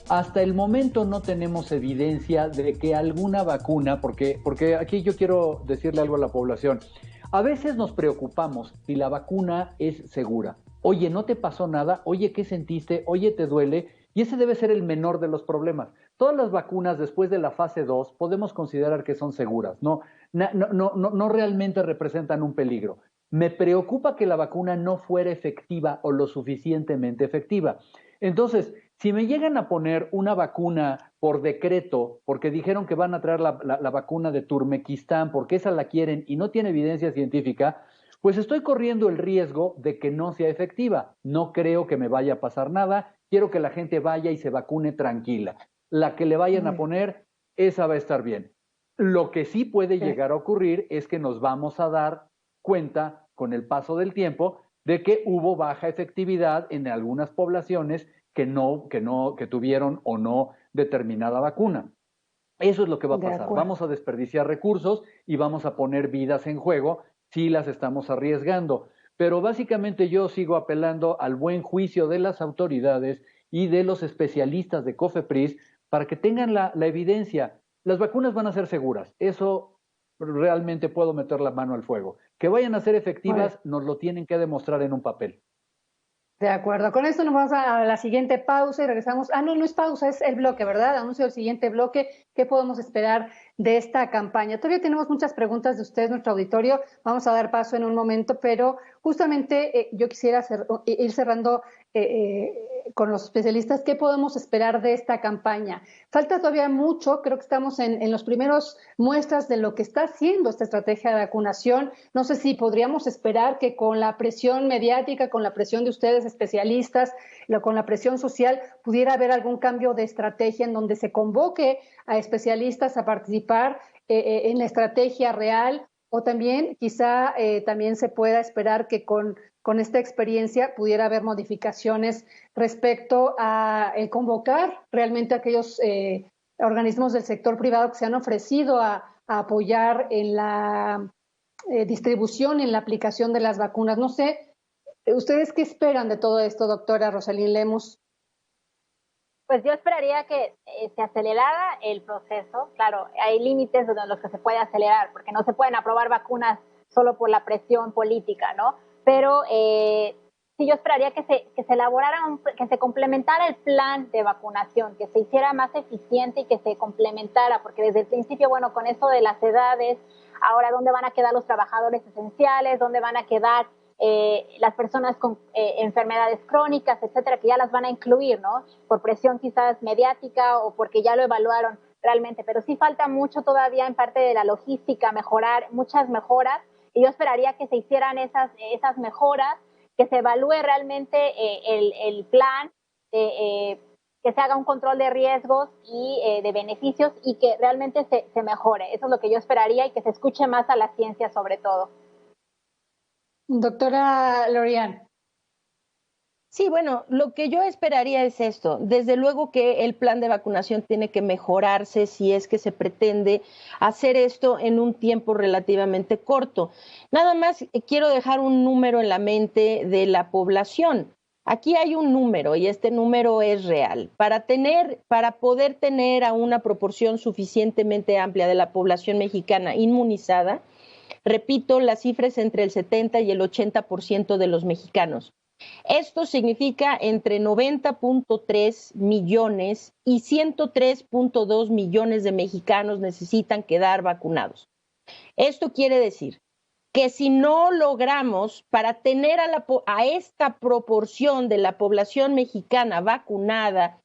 Hasta el momento no tenemos evidencia de que alguna vacuna, porque aquí yo quiero decirle algo a la población, a veces nos preocupamos si la vacuna es segura. Oye, ¿no te pasó nada? Oye, ¿qué sentiste? Oye, ¿te duele? Y ese debe ser el menor de los problemas. Todas las vacunas después de la fase 2 podemos considerar que son seguras, no realmente representan un peligro. Me preocupa que la vacuna no fuera efectiva o lo suficientemente efectiva. Entonces, si me llegan a poner una vacuna por decreto, porque dijeron que van a traer la vacuna de Turmequistán, porque esa la quieren y no tiene evidencia científica, pues estoy corriendo el riesgo de que no sea efectiva. No creo que me vaya a pasar nada. Quiero que la gente vaya y se vacune tranquila. La que le vayan a poner, esa va a estar bien. Lo que sí puede llegar a ocurrir es que nos vamos a dar cuenta con el paso del tiempo de que hubo baja efectividad en algunas poblaciones que tuvieron o no determinada vacuna. Eso es lo que va a pasar. Vamos a desperdiciar recursos y vamos a poner vidas en juego si las estamos arriesgando. Pero básicamente yo sigo apelando al buen juicio de las autoridades y de los especialistas de COFEPRIS para que tengan la evidencia. Las vacunas van a ser seguras. Eso realmente puedo meter la mano al fuego. Que vayan a ser efectivas, nos lo tienen que demostrar en un papel. De acuerdo, con esto nos vamos a la siguiente pausa y regresamos. No es pausa, es el bloque, ¿verdad? Anuncio del siguiente bloque. ¿Qué podemos esperar de esta campaña? Todavía tenemos muchas preguntas de ustedes, nuestro auditorio. Vamos a dar paso en un momento, pero justamente yo quisiera ir cerrando con los especialistas. ¿Qué podemos esperar de esta campaña? Falta todavía mucho, creo que estamos en los primeros muestras de lo que está haciendo esta estrategia de vacunación. No sé si podríamos esperar que con la presión mediática, con la presión de ustedes especialistas, con la presión social, pudiera haber algún cambio de estrategia en donde se convoque a especialistas a participar en la estrategia real, O también, quizá también se pueda esperar que con esta experiencia pudiera haber modificaciones respecto a convocar realmente a aquellos organismos del sector privado que se han ofrecido a apoyar en la distribución, en la aplicación de las vacunas. No sé, ¿ustedes qué esperan de todo esto, doctora Rosalín Lemus? Pues yo esperaría que se acelerara el proceso. Claro, hay límites en los que se puede acelerar, porque no se pueden aprobar vacunas solo por la presión política, ¿no? Pero sí, yo esperaría que se elaborara, que se complementara el plan de vacunación, que se hiciera más eficiente y que se complementara, porque desde el principio, bueno, con eso de las edades, ahora dónde van a quedar los trabajadores esenciales, dónde van a quedar las personas con enfermedades crónicas, etcétera, que ya las van a incluir, ¿no? Por presión quizás mediática o porque ya lo evaluaron realmente, pero sí falta mucho todavía en parte de la logística, mejorar, muchas mejoras, y yo esperaría que se hicieran esas mejoras, que se evalúe realmente el plan, que se haga un control de riesgos y de beneficios y que realmente se mejore. Eso es lo que yo esperaría y que se escuche más a la ciencia sobre todo. Doctora Lorian. Sí, bueno, lo que yo esperaría es esto. Desde luego que el plan de vacunación tiene que mejorarse si es que se pretende hacer esto en un tiempo relativamente corto. Nada más quiero dejar un número en la mente de la población. Aquí hay un número y este número es real. Para poder tener a una proporción suficientemente amplia de la población mexicana inmunizada, repito, la cifra es entre el 70 y el 80% de los mexicanos. Esto significa entre 90.3 millones y 103.2 millones de mexicanos necesitan quedar vacunados. Esto quiere decir que si no logramos para tener a esta proporción de la población mexicana vacunada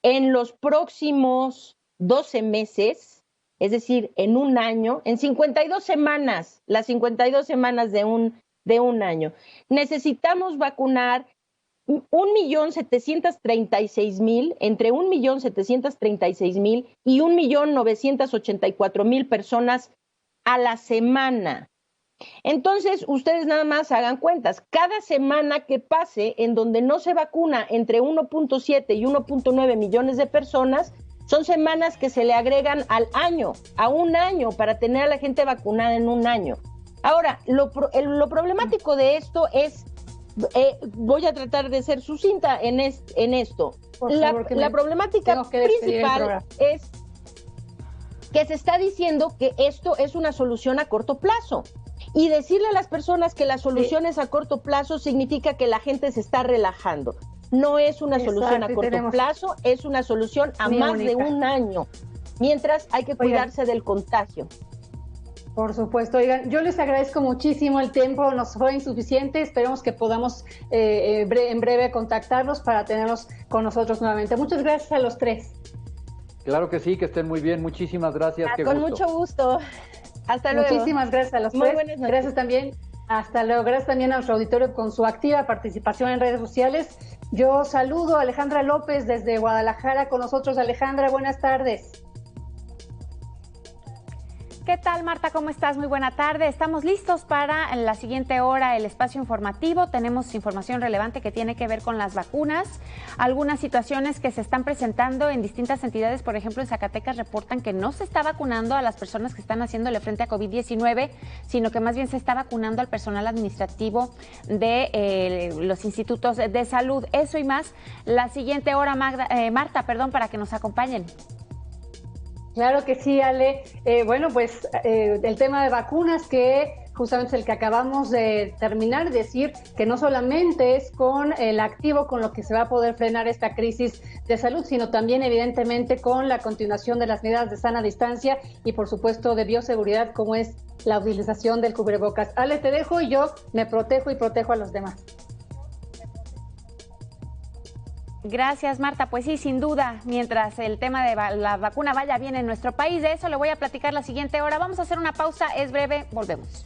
en los próximos 12 meses, es decir, en un año, en 52 semanas, las 52 semanas de un año, necesitamos vacunar 1.736.000, entre 1.736.000 y 1.984.000 personas a la semana. Entonces, ustedes nada más hagan cuentas. Cada semana que pase en donde no se vacuna entre 1.7 y 1.9 millones de personas, son semanas que se le agregan al año, a un año, para tener a la gente vacunada en un año. Ahora, lo problemático de esto es, voy a tratar de ser sucinta en esto. La problemática principal es que se está diciendo que esto es una solución a corto plazo. Y decirle a las personas que las soluciones a corto plazo significa que la gente se está relajando. No es una solución a corto plazo, es una solución a más de un año. Mientras hay que cuidarse del contagio. Por supuesto, oigan, yo les agradezco muchísimo, el tiempo nos fue insuficiente, esperemos que podamos en breve contactarlos para tenerlos con nosotros nuevamente. Muchas gracias a los tres. Claro que sí, que estén muy bien, muchísimas gracias. Con mucho gusto. Hasta luego. Muchísimas gracias a los tres. Buenas noches. Gracias también. Hasta luego. Gracias también a nuestro auditorio con su activa participación en redes sociales. Yo saludo a Alejandra López desde Guadalajara con nosotros. Alejandra, buenas tardes. ¿Qué tal, Marta? ¿Cómo estás? Muy buena tarde. Estamos listos para la siguiente hora, el espacio informativo. Tenemos información relevante que tiene que ver con las vacunas, algunas situaciones que se están presentando en distintas entidades. Por ejemplo, en Zacatecas reportan que no se está vacunando a las personas que están haciéndole frente a COVID-19, sino que más bien se está vacunando al personal administrativo de los institutos de salud. Eso y más, la siguiente hora, Marta, para que nos acompañen. Claro que sí, Ale. Bueno, pues el tema de vacunas, que justamente es el que acabamos de terminar, decir que no solamente es con el activo con lo que se va a poder frenar esta crisis de salud, sino también evidentemente con la continuación de las medidas de sana distancia y por supuesto de bioseguridad, como es la utilización del cubrebocas. Ale, te dejo y yo me protejo y protejo a los demás. Gracias, Marta. Pues sí, sin duda, mientras el tema de la vacuna vaya bien en nuestro país, de eso le voy a platicar la siguiente hora. Vamos a hacer una pausa, es breve, volvemos.